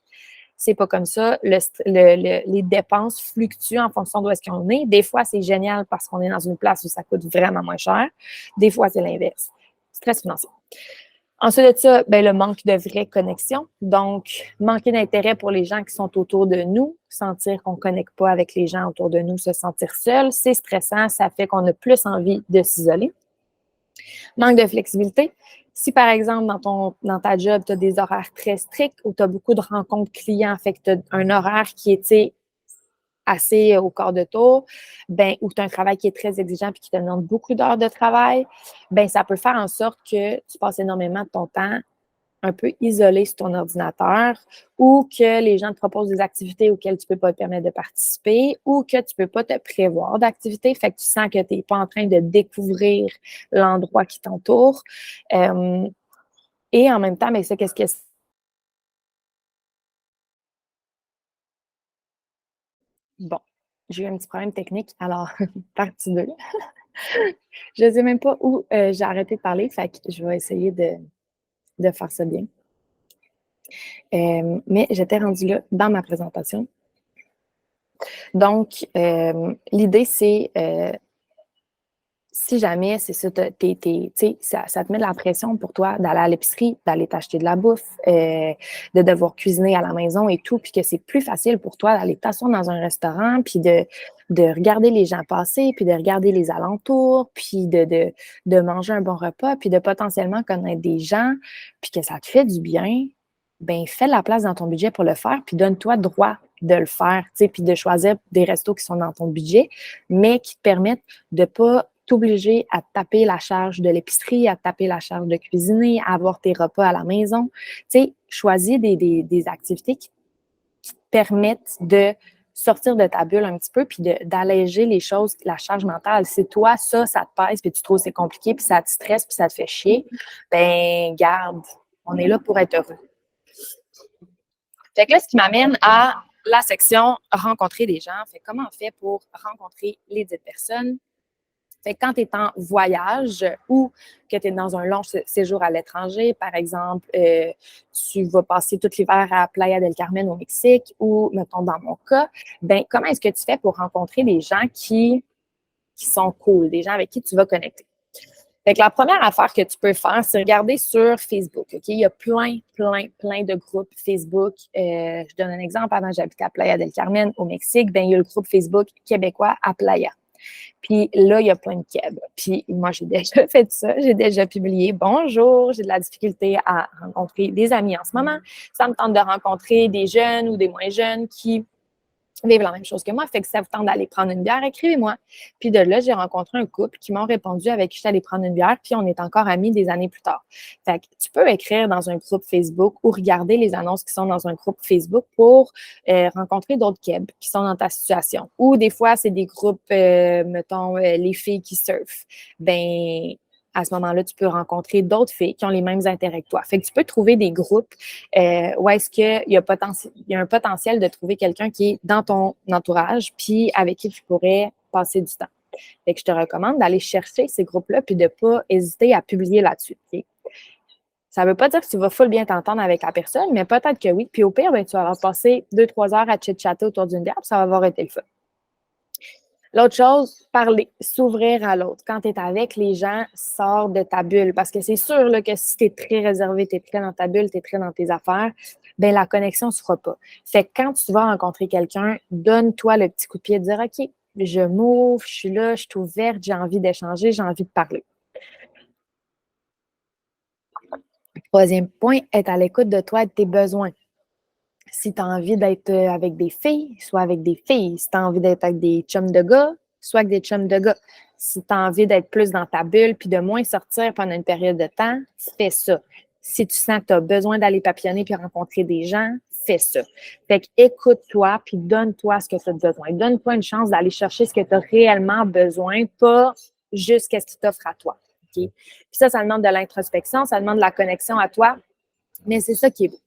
C'est pas comme ça. Les dépenses fluctuent en fonction d'où est-ce qu'on est. Des fois, c'est génial parce qu'on est dans une place où ça coûte vraiment moins cher. Des fois, c'est l'inverse. Stress financier. Ensuite de ça, ben, le manque de vraie connexion. Donc, manquer d'intérêt pour les gens qui sont autour de nous, sentir qu'on ne connecte pas avec les gens autour de nous, se sentir seul, c'est stressant, ça fait qu'on a plus envie de s'isoler. Manque de flexibilité. Si, par exemple, dans ta job, tu as des horaires très stricts ou tu as beaucoup de rencontres clients, fait que tu as un horaire qui est assez au quart de tour, ben, ou tu as un travail qui est très exigeant et qui te demande beaucoup d'heures de travail, ben, ça peut faire en sorte que tu passes énormément de ton temps un peu isolé sur ton ordinateur ou que les gens te proposent des activités auxquelles tu ne peux pas te permettre de participer ou que tu ne peux pas te prévoir d'activités, fait que tu sens que tu n'es pas en train de découvrir l'endroit qui t'entoure. Et en même temps, mais ça, qu'est-ce que c'est? Bon, j'ai eu un petit problème technique, alors partie 2. Je ne sais même pas où j'ai arrêté de parler, fait que je vais essayer de faire ça bien. Mais j'étais rendue là dans ma présentation. Donc, l'idée, c'est si jamais c'est ça, ça te met de la pression pour toi d'aller à l'épicerie, d'aller t'acheter de la bouffe, de devoir cuisiner à la maison et tout, puis que c'est plus facile pour toi d'aller t'asseoir dans un restaurant, puis de regarder les gens passer, puis de regarder les alentours, puis de manger un bon repas, puis de potentiellement connaître des gens, puis que ça te fait du bien, ben fais la place dans ton budget pour le faire, puis donne-toi droit de le faire, tu sais, puis de choisir des restos qui sont dans ton budget, mais qui te permettent de ne pas t'obliger à taper la charge de l'épicerie, à taper la charge de cuisiner, à avoir tes repas à la maison. Tu sais, choisis des activités qui te permettent de sortir de ta bulle un petit peu puis d'alléger les choses, la charge mentale. Si toi, ça te pèse puis tu trouves que c'est compliqué puis ça te stresse puis ça te fait chier, ben garde, on est là pour être heureux. Fait que là, ce qui m'amène à la section rencontrer des gens. Fait comment on fait pour rencontrer les 10 personnes? Fait que quand tu es en voyage ou que tu es dans un long séjour à l'étranger, par exemple, tu vas passer tout l'hiver à Playa del Carmen au Mexique ou, mettons, dans mon cas, ben comment est-ce que tu fais pour rencontrer des gens qui sont cool, des gens avec qui tu vas connecter? Fait que la première affaire que tu peux faire, c'est regarder sur Facebook. OK? Il y a plein de groupes Facebook. Je donne un exemple. Avant, j'habitais à Playa del Carmen au Mexique. Ben, il y a le groupe Facebook québécois à Playa. Puis là, il y a plein de Keb. Puis moi, j'ai déjà fait ça. J'ai déjà publié «Bonjour, j'ai de la difficulté à rencontrer des amis en ce moment. Ça me tente de rencontrer des jeunes ou des moins jeunes qui vivent la même chose que moi. Fait que ça vous tente d'aller prendre une bière, écrivez-moi». Puis de là, j'ai rencontré un couple qui m'ont répondu avec qui je suis allée prendre une bière, puis on est encore amis des années plus tard. Fait que tu peux écrire dans un groupe Facebook ou regarder les annonces qui sont dans un groupe Facebook pour rencontrer d'autres Keb qui sont dans ta situation. Ou des fois, c'est des groupes, mettons, les filles qui surfent. Ben à ce moment-là, tu peux rencontrer d'autres filles qui ont les mêmes intérêts que toi. Fait que tu peux trouver des groupes où est-ce qu'il y a un potentiel de trouver quelqu'un qui est dans ton entourage puis avec qui tu pourrais passer du temps. Fait que je te recommande d'aller chercher ces groupes-là puis de ne pas hésiter à publier là-dessus. Okay? Ça ne veut pas dire que tu vas full bien t'entendre avec la personne, mais peut-être que oui. Puis au pire, ben, tu vas avoir passé 2-3 heures à chit-chatter autour d'une bière, puis ça va avoir été le fun. L'autre chose, parler, s'ouvrir à l'autre. Quand tu es avec les gens, sors de ta bulle. Parce que c'est sûr là, que si tu es très réservé, tu es très dans ta bulle, tu es très dans tes affaires, bien la connexion ne se fera pas. Fait que quand tu vas rencontrer quelqu'un, donne-toi le petit coup de pied de dire OK, je m'ouvre, je suis là, je suis ouverte, j'ai envie d'échanger, j'ai envie de parler. Troisième point, être à l'écoute de toi et de tes besoins. Si tu as envie d'être avec des filles, soit avec des filles. Si tu as envie d'être avec des chums de gars, soit avec des chums de gars. Si tu as envie d'être plus dans ta bulle puis de moins sortir pendant une période de temps, fais ça. Si tu sens que tu as besoin d'aller papillonner puis rencontrer des gens, fais ça. Fait que écoute-toi puis donne-toi ce que tu as besoin. Donne-toi une chance d'aller chercher ce que tu as réellement besoin, pas juste ce qui t'offre à toi. Okay? Puis ça demande de l'introspection, ça demande de la connexion à toi, mais c'est ça qui est beau.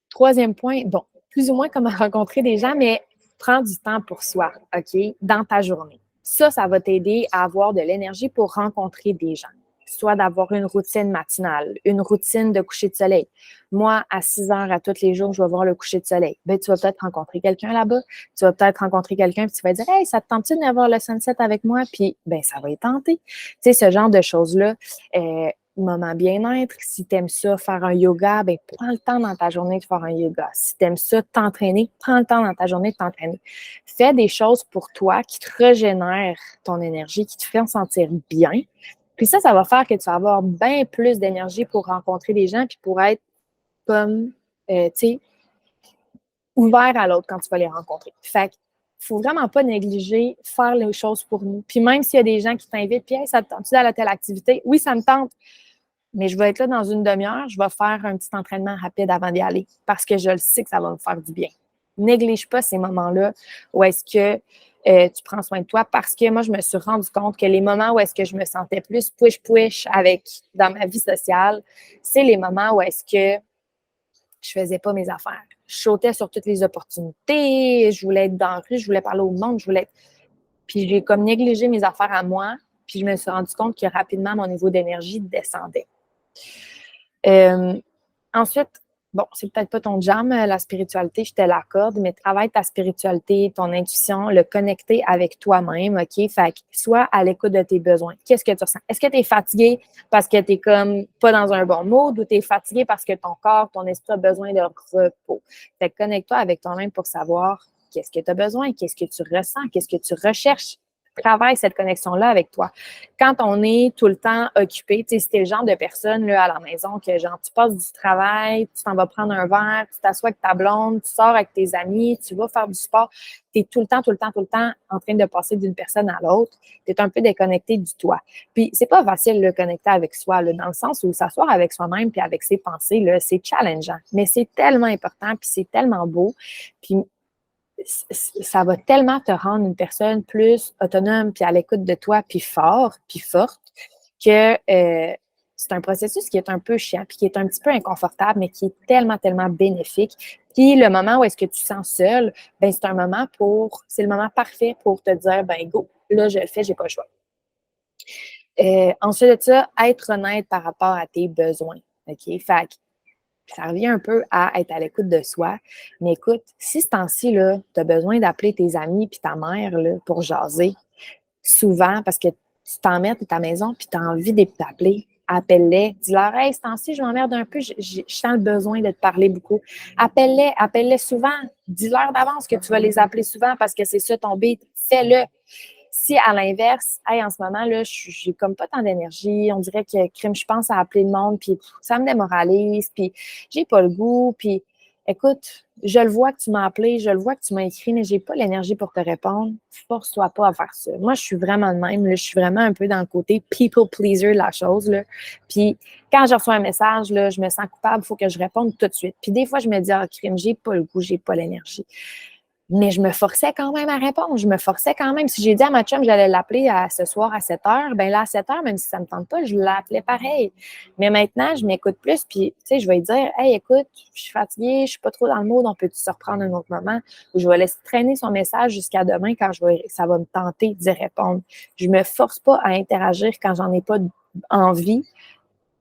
Troisième point, bon, plus ou moins comment rencontrer des gens, mais prends du temps pour soi, OK, dans ta journée. Ça va t'aider à avoir de l'énergie pour rencontrer des gens. Soit d'avoir une routine matinale, une routine de coucher de soleil. Moi, à 6 heures à tous les jours, je vais voir le coucher de soleil. Ben, tu vas peut-être rencontrer quelqu'un là-bas. Tu vas peut-être rencontrer quelqu'un puis tu vas dire « Hey, ça te tente-tu de voir le sunset avec moi? » Puis, ben, ça va être tenté. Tu sais, ce genre de choses-là. Moment bien-être. Si tu aimes ça, faire un yoga, ben prends le temps dans ta journée de faire un yoga. Si tu aimes ça, t'entraîner, prends le temps dans ta journée de t'entraîner. Fais des choses pour toi qui te régénèrent ton énergie, qui te font sentir bien. Puis ça va faire que tu vas avoir bien plus d'énergie pour rencontrer des gens puis pour être comme, tu sais, ouvert à l'autre quand tu vas les rencontrer. Fait qu'il faut vraiment pas négliger faire les choses pour nous. Puis même s'il y a des gens qui t'invitent, puis hey, ça te tente-tu d'aller à telle activité? Oui, ça me tente. Mais je vais être là dans une demi-heure, je vais faire un petit entraînement rapide avant d'y aller parce que je le sais que ça va me faire du bien. Néglige pas ces moments-là où est-ce que tu prends soin de toi parce que moi, je me suis rendu compte que les moments où est-ce que je me sentais plus push-push dans ma vie sociale, c'est les moments où est-ce que je faisais pas mes affaires. Je sautais sur toutes les opportunités, je voulais être dans la rue, je voulais parler au monde, je voulais être... Puis j'ai comme négligé mes affaires à moi, puis je me suis rendu compte que rapidement, mon niveau d'énergie descendait. Ensuite, bon, c'est peut-être pas ton jam, la spiritualité, je te l'accorde, mais travaille ta spiritualité, ton intuition, le connecter avec toi-même, OK? Fait que sois à l'écoute de tes besoins. Qu'est-ce que tu ressens? Est-ce que tu es fatigué parce que tu es comme pas dans un bon mood ou tu es fatigué parce que ton corps, ton esprit a besoin de repos? Fait que connecte-toi avec toi-même pour savoir qu'est-ce que tu as besoin, qu'est-ce que tu ressens, qu'est-ce que tu recherches. Travaille cette connexion-là avec toi. Quand on est tout le temps occupé, tu sais, si t'es le genre de personne là, à la maison que genre tu passes du travail, tu t'en vas prendre un verre, tu t'assois avec ta blonde, tu sors avec tes amis, tu vas faire du sport, tu es tout le temps en train de passer d'une personne à l'autre, tu es un peu déconnecté du toi. Puis c'est pas facile de connecter avec soi, là, dans le sens où s'asseoir avec soi-même puis avec ses pensées, là, c'est challengeant, mais c'est tellement important puis c'est tellement beau. Puis ça va tellement te rendre une personne plus autonome, puis à l'écoute de toi, puis fort, puis forte, que c'est un processus qui est un peu chiant, puis qui est un petit peu inconfortable, mais qui est tellement, tellement bénéfique. Puis le moment où est-ce que tu sens seul, ben c'est le moment parfait pour te dire, ben go, là je le fais, j'ai pas le choix. Ensuite de ça, être honnête par rapport à tes besoins. OK? Fait que ça revient un peu à être à l'écoute de soi. Mais écoute, si ce temps-ci, tu as besoin d'appeler tes amis puis ta mère là, pour jaser, souvent, parce que tu t'emmerdes de ta maison puis tu as envie de t'appeler, appelle-les. Dis-leur, hey, ce temps-ci, je m'emmerde un peu, je sens le besoin de te parler beaucoup. Appelle-les souvent. Dis-leur d'avance que tu vas les appeler souvent parce que c'est ça ton beat. Fais-le. Si à l'inverse, hey, en ce moment, là, j'ai comme pas tant d'énergie, on dirait que crime, je pense à appeler le monde, puis ça me démoralise, puis j'ai pas le goût, puis écoute, je le vois que tu m'as appelé, je le vois que tu m'as écrit, mais j'ai pas l'énergie pour te répondre. Force-toi pas à faire ça. Moi, je suis vraiment de même, là, je suis vraiment un peu dans le côté people pleaser de la chose, là. Puis quand je reçois un message, là, je me sens coupable, il faut que je réponde tout de suite. Puis des fois, je me dis, ah, crime, j'ai pas le goût, j'ai pas l'énergie. Mais je me forçais quand même à répondre. Je me forçais quand même. Si j'ai dit à ma chum que j'allais l'appeler ce soir à 7 heures, ben là, à 7 heures, même si ça ne me tente pas, je l'appelais pareil. Mais maintenant, je m'écoute plus, puis, tu sais, je vais lui dire, hey, écoute, je suis fatiguée, je suis pas trop dans le mood, on peut-tu se reprendre un autre moment? Ou je vais laisser traîner son message jusqu'à demain quand ça va me tenter d'y répondre. Je me force pas à interagir quand j'en ai pas envie.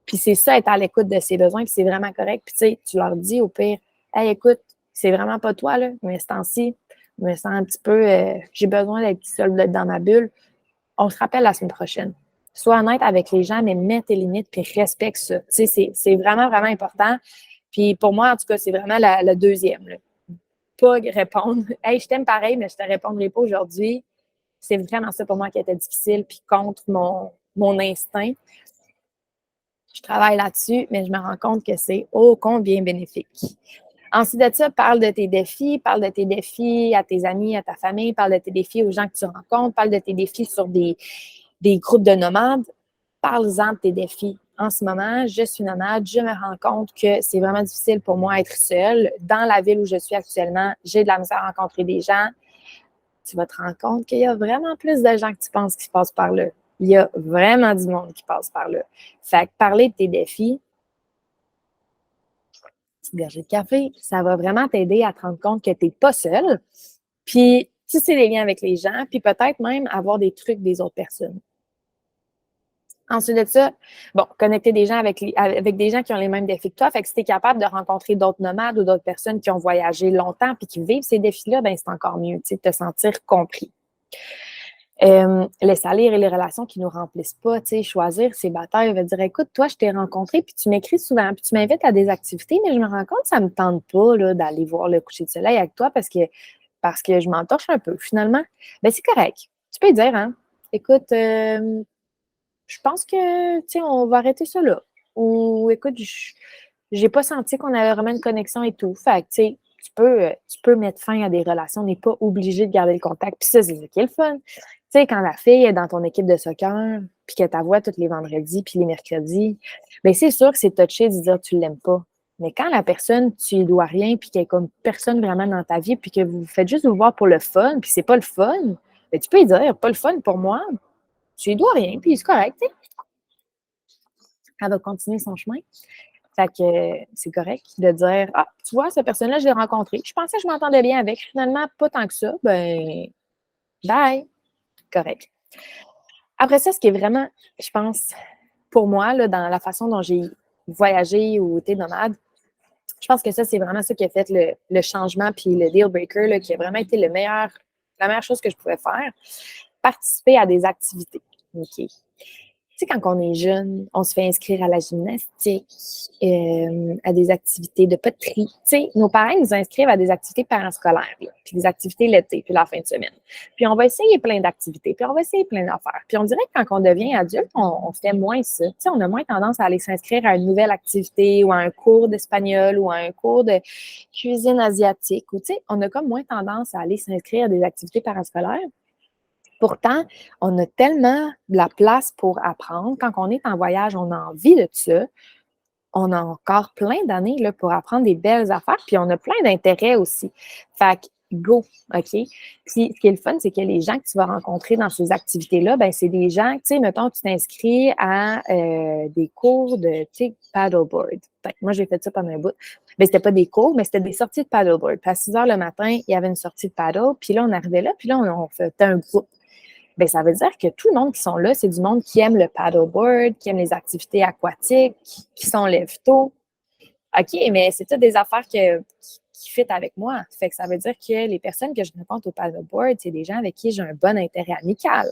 Puis c'est ça, être à l'écoute de ses besoins, puis c'est vraiment correct. Puis tu sais, tu leur dis au pire, hey, écoute, c'est vraiment pas toi, là, mais ce temps-ci, je me sens un petit peu, j'ai besoin d'être seule, d'être dans ma bulle. On se rappelle la semaine prochaine. Sois honnête avec les gens, mais mets tes limites, puis respecte ça. Tu sais, c'est vraiment, vraiment important. Puis pour moi, en tout cas, c'est vraiment la deuxième, là. Pas répondre, hey, je t'aime pareil, mais je te répondrai pas aujourd'hui. C'est vraiment ça pour moi qui était difficile, puis contre mon instinct. Je travaille là-dessus, mais je me rends compte que c'est ô combien bénéfique. Ensuite de ça, parle de tes défis à tes amis, à ta famille, parle de tes défis aux gens que tu rencontres, parle de tes défis sur des groupes de nomades. Parle-en de tes défis. En ce moment, je suis nomade, je me rends compte que c'est vraiment difficile pour moi d'être seule. Dans la ville où je suis actuellement, j'ai de la misère à rencontrer des gens. Tu vas te rendre compte qu'il y a vraiment plus de gens que tu penses qui passent par là. Il y a vraiment du monde qui passe par là. Fait que parler de tes défis, petite gorgée de café, ça va vraiment t'aider à te rendre compte que tu n'es pas seul. Puis, tisser des liens avec les gens, puis peut-être même avoir des trucs des autres personnes. Ensuite de ça, bon, connecter des gens avec des gens qui ont les mêmes défis que toi. Fait que si tu es capable de rencontrer d'autres nomades ou d'autres personnes qui ont voyagé longtemps puis qui vivent ces défis-là, ben c'est encore mieux, tu sais, de te sentir compris. Les salaires et les relations qui nous remplissent pas, tu sais, choisir ses batailles, veut dire, écoute, toi, je t'ai rencontré, puis tu m'écris souvent, puis tu m'invites à des activités, mais je me rends compte que ça me tente pas, là, d'aller voir le coucher de soleil avec toi parce que je m'entorche un peu. Finalement, ben c'est correct. Tu peux dire, hein, écoute, je pense que, tu sais, on va arrêter ça là. Ou, écoute, j'ai pas senti qu'on avait vraiment une connexion et tout. Fait que, tu sais, tu peux mettre fin à des relations, on n'est pas obligé de garder le contact. Puis ça, c'est ce qui est le fun. Tu sais, quand la fille est dans ton équipe de soccer, puis qu'elle t'avoue tous les vendredis, puis les mercredis, bien, c'est sûr que c'est touché de dire que tu l'aimes pas. Mais quand la personne, tu lui dois rien, puis qu'elle est comme personne vraiment dans ta vie, puis que vous faites juste vous voir pour le fun, puis c'est pas le fun, bien, tu peux lui dire, pas le fun pour moi, tu lui dois rien, puis c'est correct, tu sais. Elle va continuer son chemin. Fait que c'est correct de dire, ah, tu vois, cette personne-là, je l'ai rencontrée. Je pensais que je m'entendais bien avec. Finalement, pas tant que ça. Ben, bye. Correct. Après ça, ce qui est vraiment, je pense, pour moi, là, dans la façon dont j'ai voyagé ou été nomade, je pense que ça, c'est vraiment ça qui a fait le changement puis le deal breaker, là, qui a vraiment été la meilleure chose que je pouvais faire. Participer à des activités. OK. Tu sais, quand on est jeune, on se fait inscrire à la gymnastique, à des activités de poterie. Tu sais, nos parents nous inscrivent à des activités parascolaires, là, puis des activités l'été, puis la fin de semaine. Puis on va essayer plein d'activités, puis on va essayer plein d'affaires. Puis on dirait que quand on devient adulte, on fait moins ça. Tu sais, on a moins tendance à aller s'inscrire à une nouvelle activité ou à un cours d'espagnol ou à un cours de cuisine asiatique. Ou tu sais, on a comme moins tendance à aller s'inscrire à des activités parascolaires. Pourtant, on a tellement de la place pour apprendre. Quand on est en voyage, on a envie de ça. On a encore plein d'années là, pour apprendre des belles affaires, puis on a plein d'intérêts aussi. Fait que, go, OK? Puis, ce qui est le fun, c'est que les gens que tu vas rencontrer dans ces activités-là, ben c'est des gens, tu sais, mettons, tu t'inscris à des cours de, tu sais, paddleboard. Fait que moi, j'ai fait ça pendant un bout. Mais c'était pas des cours, mais c'était des sorties de paddleboard. Puis à 6 heures le matin, il y avait une sortie de paddle, puis là, on arrivait là, puis là, on faisait un groupe. Bien, ça veut dire que tout le monde qui sont là, c'est du monde qui aime le paddleboard, qui aime les activités aquatiques, qui sont lève-tôt. OK, mais c'est toutes des affaires qui fit avec moi. Fait que ça veut dire que les personnes que je rencontre au paddleboard, c'est des gens avec qui j'ai un bon intérêt amical.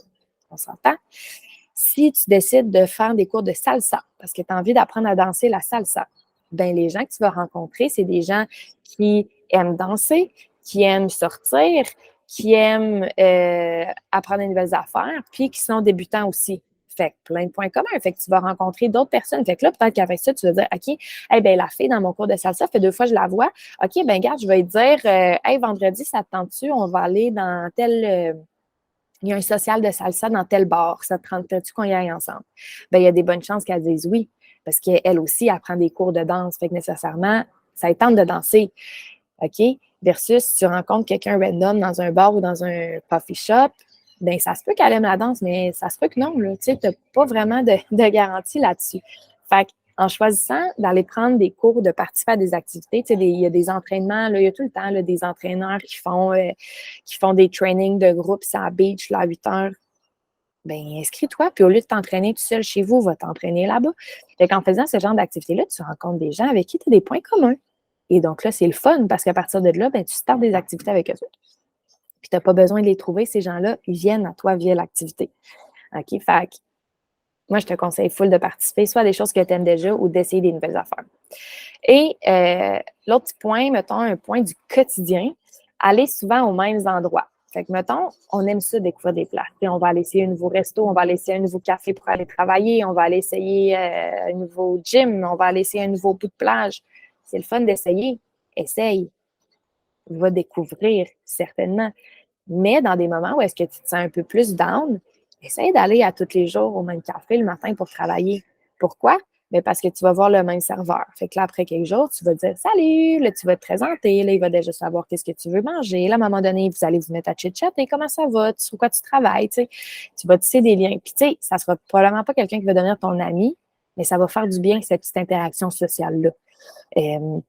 On s'entend? Si tu décides de faire des cours de salsa, parce que tu as envie d'apprendre à danser la salsa, bien, les gens que tu vas rencontrer, c'est des gens qui aiment danser, qui aiment sortir, qui aiment apprendre de nouvelles affaires, puis qui sont débutants aussi. Fait que plein de points communs. Fait que tu vas rencontrer d'autres personnes. Fait que là, peut-être qu'avec ça, tu vas dire, OK, hey, ben, la fille dans mon cours de salsa, fait 2 fois, je la vois. OK, ben, regarde, je vais lui dire, hey, vendredi, ça te tente-tu? On va aller dans il y a un social de salsa dans tel bar. Ça te tente-tu qu'on y aille ensemble? Ben, il y a des bonnes chances qu'elle dise oui. Parce qu'elle aussi, elle prend des cours de danse. Fait que nécessairement, ça lui tente de danser. OK? Versus, si tu rencontres quelqu'un random dans un bar ou dans un coffee shop, bien, ça se peut qu'elle aime la danse, mais ça se peut que non, là. Tu sais, tu n'as pas vraiment de garantie là-dessus. Fait en choisissant d'aller prendre des cours, de participer à des activités, tu sais, il y a des entraînements, là, il y a tout le temps là, des entraîneurs qui font des trainings de groupe sur la beach là, à 8 heures. Bien, inscris-toi, puis au lieu de t'entraîner tout seul chez vous, va t'entraîner là-bas. Fait qu'en faisant ce genre d'activité-là, tu rencontres des gens avec qui tu as des points communs. Et donc là, c'est le fun parce qu'à partir de là, ben, tu startes des activités avec eux autres. Puis tu n'as pas besoin de les trouver, ces gens-là, ils viennent à toi via l'activité. OK? Fait que moi, je te conseille full de participer, soit à des choses que tu aimes déjà ou d'essayer des nouvelles affaires. Et l'autre petit point, mettons, un point du quotidien, aller souvent aux mêmes endroits. Fait que, mettons, on aime ça découvrir des places. Puis on va aller essayer un nouveau resto, on va aller essayer un nouveau café pour aller travailler, on va aller essayer un nouveau gym, on va aller essayer un nouveau bout de plage. C'est le fun d'essayer. Essaye. Va découvrir, certainement. Mais dans des moments où est-ce que tu te sens un peu plus down, essaye d'aller à tous les jours au même café le matin pour travailler. Pourquoi? Mais parce que tu vas voir le même serveur. Fait que là, après quelques jours, tu vas dire salut, là, tu vas te présenter, là, il va déjà savoir qu'est-ce que tu veux manger. Là, à un moment donné, vous allez vous mettre à chit-chatter, comment ça va, sur quoi tu travailles, tu sais. Tu vas tisser des liens. Puis, tu sais, ça sera probablement pas quelqu'un qui va devenir ton ami, mais ça va faire du bien, cette petite interaction sociale-là. En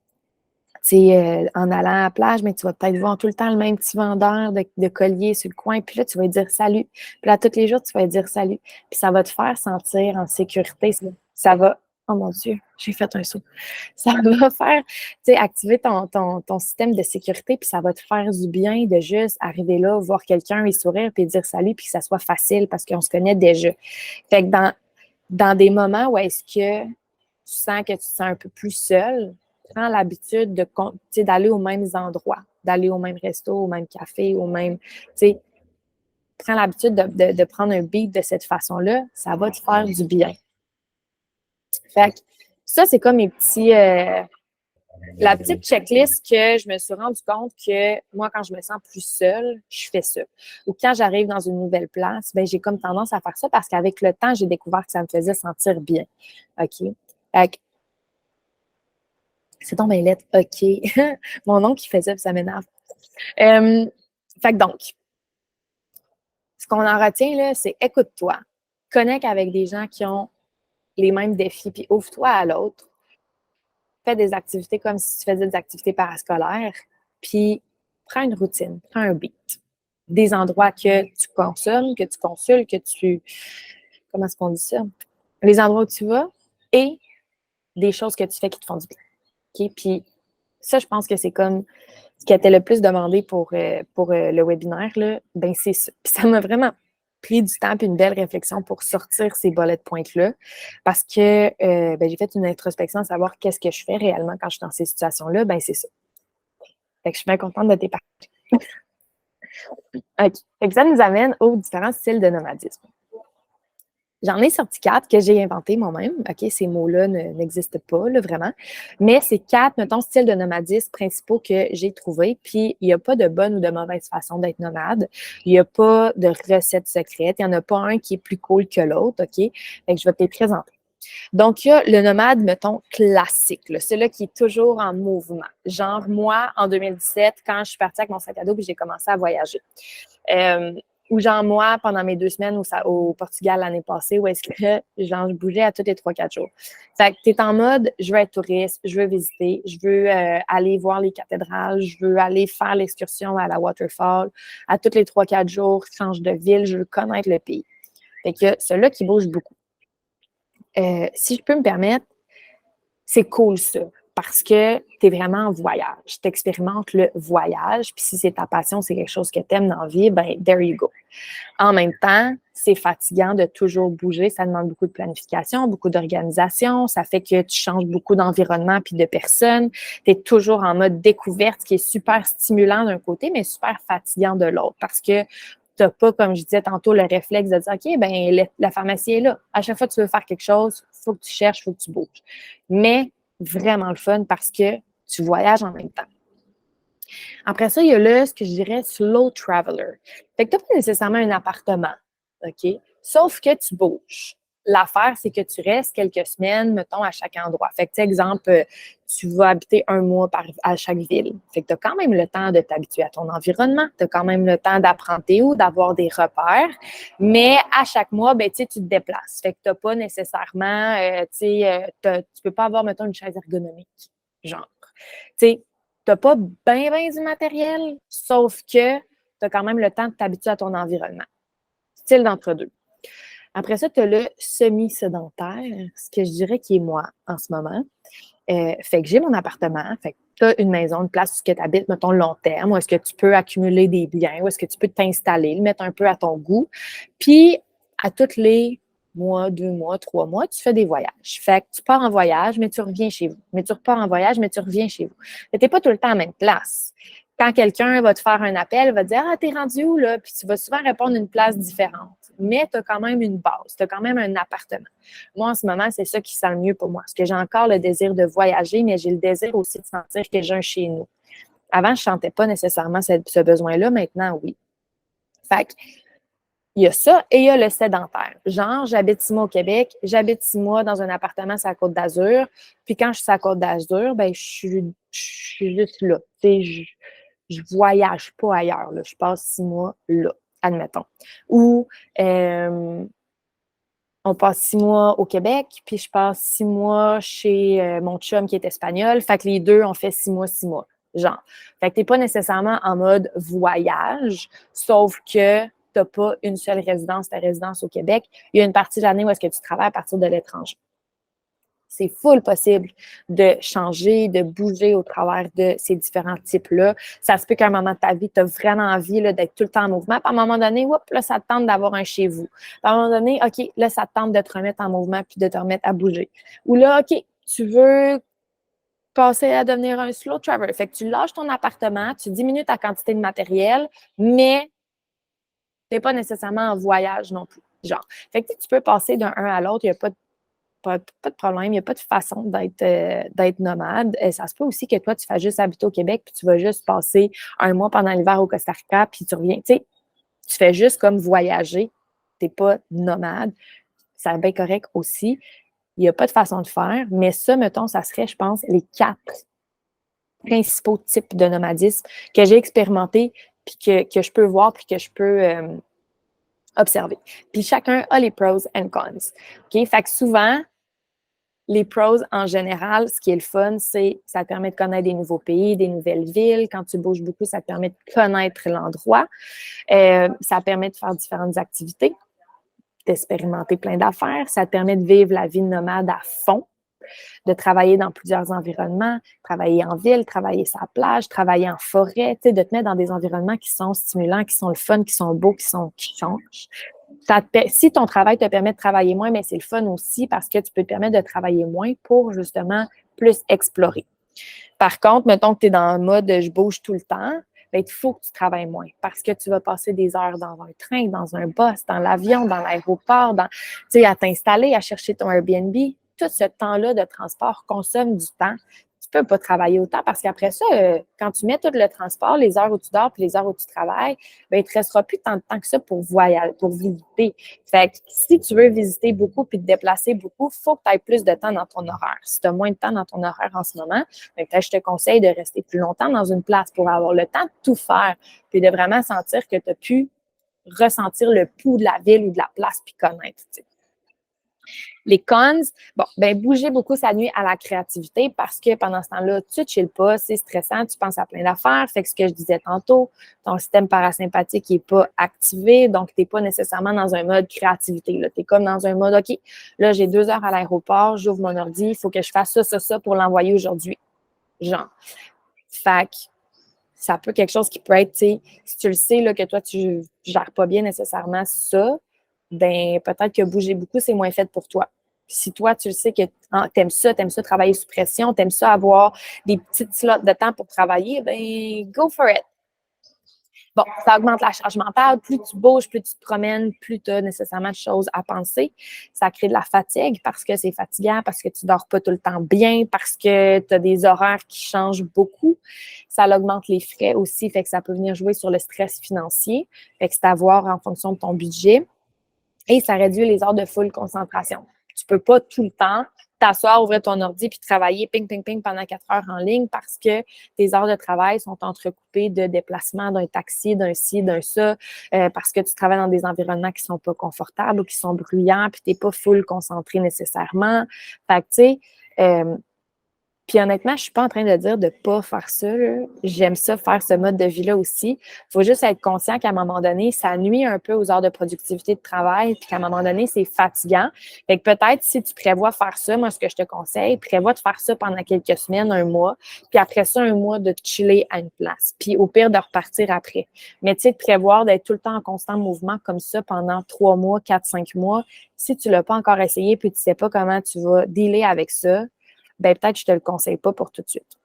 allant à la plage, mais tu vas peut-être voir tout le temps le même petit vendeur de colliers sur le coin, puis là, tu vas lui dire salut. Puis là, tous les jours, tu vas lui dire salut. Puis ça va te faire sentir en sécurité. Ça va, oh mon Dieu, j'ai fait un saut. Ça va faire, tu sais, activer ton système de sécurité, puis ça va te faire du bien de juste arriver là, voir quelqu'un et sourire, puis dire salut, puis que ça soit facile parce qu'on se connaît déjà. Fait que dans des moments où est-ce que tu sens que tu te sens un peu plus seul, prends l'habitude d'aller aux mêmes endroits, d'aller au même resto, au même café, prends l'habitude de prendre un beat de cette façon-là, ça va te faire du bien. Fait que ça, c'est comme la petite checklist que je me suis rendu compte que moi, quand je me sens plus seule, je fais ça. Ou quand j'arrive dans une nouvelle place, ben j'ai comme tendance à faire ça parce qu'avec le temps, j'ai découvert que ça me faisait sentir bien. OK? Fait que c'est donc bien lettre. OK. Mon oncle qui faisait, ça m'énerve. Fait que donc, ce qu'on en retient, là, c'est écoute-toi. Connecte avec des gens qui ont les mêmes défis, puis ouvre-toi à l'autre. Fais des activités comme si tu faisais des activités parascolaires, puis prends une routine, prends un beat. Des endroits que tu consommes, que tu consultes, comment est-ce qu'on dit ça? Les endroits où tu vas et des choses que tu fais qui te font du bien. OK? Puis ça, je pense que c'est comme ce qui a été le plus demandé pour le webinaire, là, ben c'est ça. Puis ça m'a vraiment pris du temps et une belle réflexion pour sortir ces bullet points-là parce que ben, j'ai fait une introspection à savoir qu'est-ce que je fais réellement quand je suis dans ces situations-là. Ben c'est ça. Fait que je suis bien contente de t'y partager. OK. Fait que ça nous amène aux différents styles de nomadisme. J'en ai sorti 4 que j'ai inventés moi-même. OK, ces mots-là n'existent pas, là, vraiment. Mais c'est 4, mettons, styles de nomadisme principaux que j'ai trouvés. Puis, il n'y a pas de bonne ou de mauvaise façon d'être nomade. Il n'y a pas de recette secrète. Il n'y en a pas un qui est plus cool que l'autre. OK? Fait que je vais te les présenter. Donc, il y a le nomade, mettons, classique, là, celui-là qui est toujours en mouvement. Genre, moi, en 2017, quand je suis partie avec mon sac à dos puis j'ai commencé à voyager. Ou genre moi, pendant mes 2 semaines au Portugal l'année passée, où est-ce que genre, je bougeais à tous les 3-4 jours. Fait que tu es en mode, je veux être touriste, je veux visiter, je veux aller voir les cathédrales, je veux aller faire l'excursion à la waterfall. À tous les 3-4 jours, je change de ville, je veux connaître le pays. Fait que celui-là qui bouge beaucoup. Si je peux me permettre, c'est cool ça, parce que tu es vraiment en voyage. Tu expérimentes le voyage, puis si c'est ta passion, c'est quelque chose que tu aimes dans la vie, ben there you go. En même temps, c'est fatigant de toujours bouger, ça demande beaucoup de planification, beaucoup d'organisation, ça fait que tu changes beaucoup d'environnement puis de personnes. Tu es toujours en mode découverte, ce qui est super stimulant d'un côté, mais super fatigant de l'autre, parce que tu n'as pas, comme je disais tantôt, le réflexe de dire OK, ben la pharmacie est là. À chaque fois que tu veux faire quelque chose, il faut que tu cherches, il faut que tu bouges. Mais vraiment le fun parce que tu voyages en même temps. Après ça, il y a ce que je dirais slow traveler. Fait que tu n'as pas nécessairement un appartement, OK? Sauf que tu bouges. l'affaire, c'est que tu restes quelques semaines, mettons, à chaque endroit. Fait que, tu sais, exemple, tu vas habiter un mois à chaque ville. Fait que tu as quand même le temps de t'habituer à ton environnement. Tu as quand même le temps d'apprendre t'es où, d'avoir des repères. Mais à chaque mois, ben, tu sais, tu te déplaces. Fait que tu n'as pas nécessairement, tu peux pas avoir, mettons, une chaise ergonomique. Genre, tu sais, tu n'as pas bien du matériel, sauf que tu as quand même le temps de t'habituer à ton environnement. Style d'entre-deux. Après ça, tu as le semi-sédentaire, ce que je dirais qui est moi en ce moment. Fait que j'ai mon appartement, fait que tu as une maison, une place où tu habites, mettons, long terme, où est-ce que tu peux accumuler des biens, où est-ce que tu peux t'installer, le mettre un peu à ton goût. Puis, à tous les mois, 2 mois, 3 mois, tu fais des voyages. Fait que tu pars en voyage, mais tu reviens chez vous. Mais tu repars en voyage, mais tu reviens chez vous. Tu n'es pas tout le temps à la même place. Quand quelqu'un va te faire un appel, va te dire « Ah, t'es rendu où, là? » Puis tu vas souvent répondre une place différente. Mais tu as quand même une base, tu as quand même un appartement. Moi, en ce moment, c'est ça qui sent le mieux pour moi. Parce que j'ai encore le désir de voyager, mais j'ai le désir aussi de sentir que j'ai un chez nous. Avant, je ne sentais pas nécessairement ce besoin-là. Maintenant, oui. Fait que, il y a ça et il y a le sédentaire. Genre, j'habite 6 mois au Québec, j'habite 6 mois dans un appartement sur la Côte d'Azur. Puis quand je suis sur la Côte d'Azur, ben, je suis juste là. Tu sais, je voyage pas ailleurs. Là. Je passe 6 mois là, admettons. Ou on passe 6 mois au Québec, puis je passe 6 mois chez mon chum qui est espagnol. Fait que les deux, on fait 6 mois, 6 mois. Genre. Fait que t'es pas nécessairement en mode voyage, sauf que t'as pas une seule résidence, ta résidence au Québec. Il y a une partie de l'année où est-ce que tu travailles à partir de l'étranger. C'est full possible de changer, de bouger au travers de ces différents types-là. Ça se peut qu'à un moment de ta vie, tu as vraiment envie là, d'être tout le temps en mouvement. Puis à un moment donné, là, ça te tente d'avoir un chez vous. Puis à un moment donné, OK, là, ça te tente de te remettre en mouvement puis de te remettre à bouger. Ou là, OK, tu veux passer à devenir un slow traveler. Fait que tu lâches ton appartement, tu diminues ta quantité de matériel, mais tu n'es pas nécessairement en voyage non plus. Genre. Fait que tu peux passer d'un à l'autre, il n'y a pas de problème, il n'y a pas de façon d'être nomade. Ça se peut aussi que toi, tu fasses juste habiter au Québec, puis tu vas juste passer un mois pendant l'hiver au Costa Rica, puis tu reviens. Tu sais, tu fais juste comme voyager. Tu n'es pas nomade. C'est bien correct aussi. Il n'y a pas de façon de faire, mais ça, mettons, ça serait, je pense, les 4 principaux types de nomadisme que j'ai expérimenté, puis que je peux voir, puis que je peux observer. Puis chacun a les pros and cons. OK? Fait que souvent, les pros, en général, ce qui est le fun, c'est ça te permet de connaître des nouveaux pays, des nouvelles villes. Quand tu bouges beaucoup, ça te permet de connaître l'endroit. Ça permet de faire différentes activités, d'expérimenter plein d'affaires. Ça te permet de vivre la vie nomade à fond, de travailler dans plusieurs environnements, travailler en ville, travailler sur la plage, travailler en forêt, de te mettre dans des environnements qui sont stimulants, qui sont le fun, qui sont beaux, qui changent. Si ton travail te permet de travailler moins, mais c'est le fun aussi parce que tu peux te permettre de travailler moins pour justement plus explorer. Par contre, mettons que tu es dans le mode je bouge tout le temps, bien, il faut que tu travailles moins parce que tu vas passer des heures dans un train, dans un bus, dans l'avion, dans l'aéroport, à t'installer, à chercher ton Airbnb. Tout ce temps-là de transport consomme du temps. Tu ne peux pas travailler autant parce qu'après ça, quand tu mets tout le transport, les heures où tu dors puis les heures où tu travailles, bien, il ne te restera plus tant de temps que ça pour voyager, pour visiter. Fait que si tu veux visiter beaucoup puis te déplacer beaucoup, il faut que tu aies plus de temps dans ton horaire. Si tu as moins de temps dans ton horaire en ce moment, bien, je te conseille de rester plus longtemps dans une place pour avoir le temps de tout faire puis de vraiment sentir que tu as pu ressentir le pouls de la ville ou de la place puis connaître. T'sais. Les cons, bon, ben bouger beaucoup, ça nuit à la créativité parce que pendant ce temps-là, tu ne chilles pas, c'est stressant, tu penses à plein d'affaires. Fait que ce que je disais tantôt, ton système parasympathique n'est pas activé, donc tu n'es pas nécessairement dans un mode créativité. Tu es comme dans un mode, OK, là, j'ai 2 heures à l'aéroport, j'ouvre mon ordi, il faut que je fasse ça pour l'envoyer aujourd'hui. Genre. Fait que ça peut quelque chose qui peut être, tu sais, si tu le sais là, que toi, tu ne gères pas bien nécessairement ça, ben peut-être que bouger beaucoup, c'est moins fait pour toi. Si toi, tu le sais que t'aimes ça travailler sous pression, t'aimes ça avoir des petites slots de temps pour travailler, ben go for it. Bon, ça augmente la charge mentale. Plus tu bouges, plus tu te promènes, plus tu as nécessairement de choses à penser. Ça crée de la fatigue parce que c'est fatigant, parce que tu dors pas tout le temps bien, parce que tu as des horaires qui changent beaucoup. Ça augmente les frais aussi, fait que ça peut venir jouer sur le stress financier. Fait que c'est à voir en fonction de ton budget. et ça réduit les heures de full concentration. Tu peux pas tout le temps t'asseoir, ouvrir ton ordi puis travailler ping, ping, ping pendant 4 heures en ligne parce que tes heures de travail sont entrecoupées de déplacements d'un taxi, d'un ci, d'un ça, parce que tu travailles dans des environnements qui sont pas confortables ou qui sont bruyants puis t'es pas full concentré nécessairement. Fait que, tu sais, puis honnêtement, je suis pas en train de dire de pas faire ça, là. J'aime ça, faire ce mode de vie-là aussi. Il faut juste être conscient qu'à un moment donné, ça nuit un peu aux heures de productivité de travail, puis qu'à un moment donné, c'est fatigant. Fait que peut-être, si tu prévois faire ça, moi, ce que je te conseille, prévois de faire ça pendant quelques semaines, un mois, puis après ça, un mois de chiller à une place, puis au pire, de repartir après. Mais tu sais, de prévoir d'être tout le temps en constant mouvement comme ça pendant 3 mois, 4, 5 mois, si tu l'as pas encore essayé, puis tu sais pas comment tu vas dealer avec ça, ben peut-être je te le conseille pas pour tout de suite.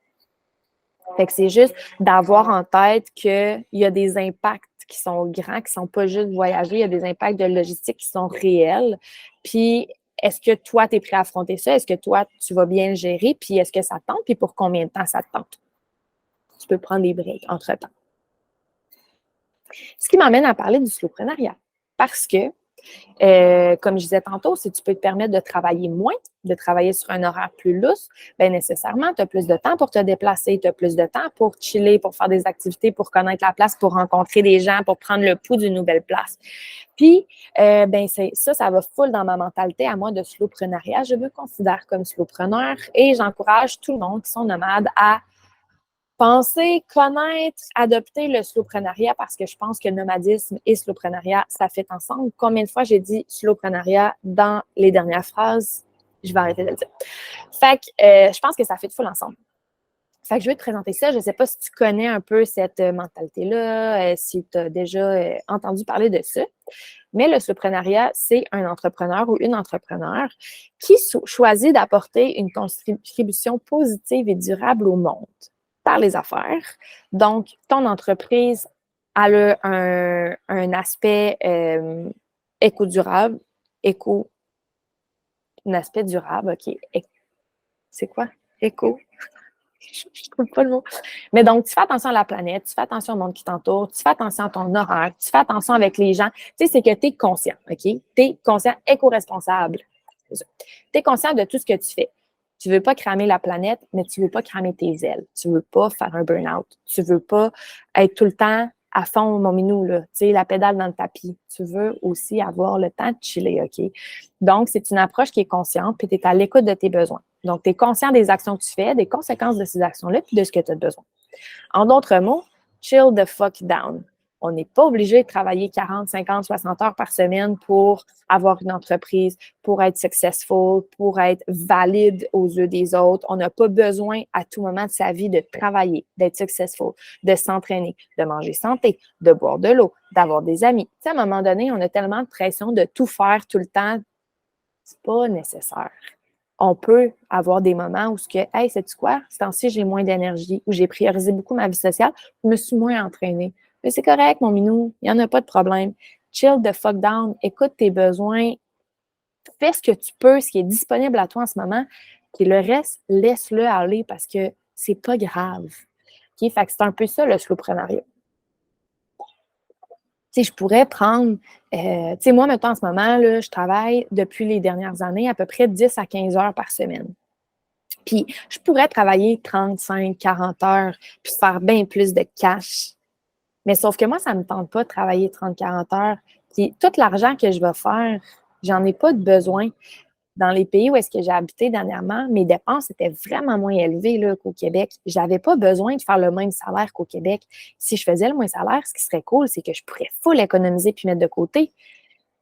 Fait que c'est juste d'avoir en tête qu'il y a des impacts qui sont grands, qui sont pas juste voyager, il y a des impacts de logistique qui sont réels. Puis, est-ce que toi, tu es prêt à affronter ça? Est-ce que toi, tu vas bien le gérer? Puis, est-ce que ça te tente? Puis, pour combien de temps ça te tente? Tu peux prendre des breaks entre-temps. Ce qui m'amène à parler du slowpreneuriat. Parce que comme je disais tantôt, si tu peux te permettre de travailler moins, de travailler sur un horaire plus lousse, bien nécessairement, tu as plus de temps pour te déplacer, tu as plus de temps pour chiller, pour faire des activités, pour connaître la place, pour rencontrer des gens, pour prendre le pouls d'une nouvelle place. Puis, ben ça va full dans ma mentalité à moi de slowpreneuriat. Je me considère comme slowpreneur et j'encourage tout le monde qui sont nomades à penser, connaître, adopter le slowpreneuriat parce que je pense que nomadisme et slowpreneuriat, ça fait ensemble. Combien de fois j'ai dit slowpreneuriat dans les dernières phrases? Je vais arrêter de le dire. Fait que je pense que ça fait full ensemble. Fait que je vais te présenter ça. Je ne sais pas si tu connais un peu cette mentalité-là, si tu as déjà entendu parler de ça. Mais le slowpreneuriat, c'est un entrepreneur ou une entrepreneur qui choisit d'apporter une contribution positive et durable au monde par les affaires. Donc, ton entreprise a un aspect éco-durable, un aspect durable, OK. C'est quoi? Éco? Je trouve pas le mot. Mais donc, tu fais attention à la planète, tu fais attention au monde qui t'entoure, tu fais attention à ton horaire, tu fais attention avec les gens. Tu sais, c'est que tu es conscient, OK? Tu es conscient, éco-responsable. Tu es conscient de tout ce que tu fais. Tu veux pas cramer la planète, mais tu veux pas cramer tes ailes. Tu veux pas faire un burn-out. Tu veux pas être tout le temps à fond, mon minou, là, tu sais, la pédale dans le tapis. Tu veux aussi avoir le temps de chiller, OK? Donc, c'est une approche qui est consciente, puis tu es à l'écoute de tes besoins. Donc, tu es conscient des actions que tu fais, des conséquences de ces actions-là, puis de ce que tu as besoin. En d'autres mots, chill the fuck down. On n'est pas obligé de travailler 40, 50, 60 heures par semaine pour avoir une entreprise, pour être successful, pour être valide aux yeux des autres. On n'a pas besoin à tout moment de sa vie de travailler, d'être successful, de s'entraîner, de manger santé, de boire de l'eau, d'avoir des amis. Tu sais, à un moment donné, on a tellement de pression de tout faire tout le temps. C'est pas nécessaire. On peut avoir des moments où, hey, sais-tu quoi? Ce temps-ci, j'ai moins d'énergie, où j'ai priorisé beaucoup ma vie sociale, je me suis moins entraînée. Mais c'est correct, mon minou, il n'y en a pas de problème. Chill the fuck down, écoute tes besoins, fais ce que tu peux, ce qui est disponible à toi en ce moment, puis le reste, laisse-le aller parce que c'est pas grave. OK? Fait que c'est un peu ça, le slowpreneuriat. Tu sais, je pourrais prendre, tu sais, moi, maintenant, en ce moment, là, je travaille depuis les dernières années à peu près 10 à 15 heures par semaine. Puis, je pourrais travailler 35, 40 heures, puis faire bien plus de cash. Mais sauf que moi, ça ne me tente pas de travailler 30, 40 heures. Puis, tout l'argent que je vais faire, j'en ai pas de besoin. Dans les pays où est-ce que j'ai habité dernièrement, mes dépenses étaient vraiment moins élevées là, qu'au Québec. Je n'avais pas besoin de faire le même salaire qu'au Québec. Si je faisais le même salaire, ce qui serait cool, c'est que je pourrais full économiser puis mettre de côté.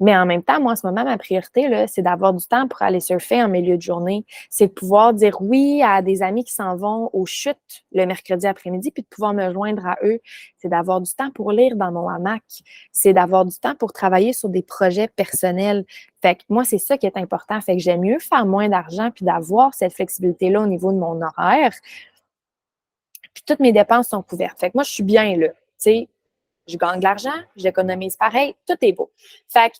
Mais en même temps, moi, en ce moment, ma priorité, là, c'est d'avoir du temps pour aller surfer en milieu de journée. C'est de pouvoir dire oui à des amis qui s'en vont aux chutes le mercredi après-midi, puis de pouvoir me joindre à eux. C'est d'avoir du temps pour lire dans mon hamac. C'est d'avoir du temps pour travailler sur des projets personnels. Fait que moi, c'est ça qui est important. Fait que j'aime mieux faire moins d'argent puis d'avoir cette flexibilité-là au niveau de mon horaire. Puis toutes mes dépenses sont couvertes. Fait que moi, je suis bien là. Tu sais, je gagne de l'argent, j'économise pareil, tout est beau. Fait que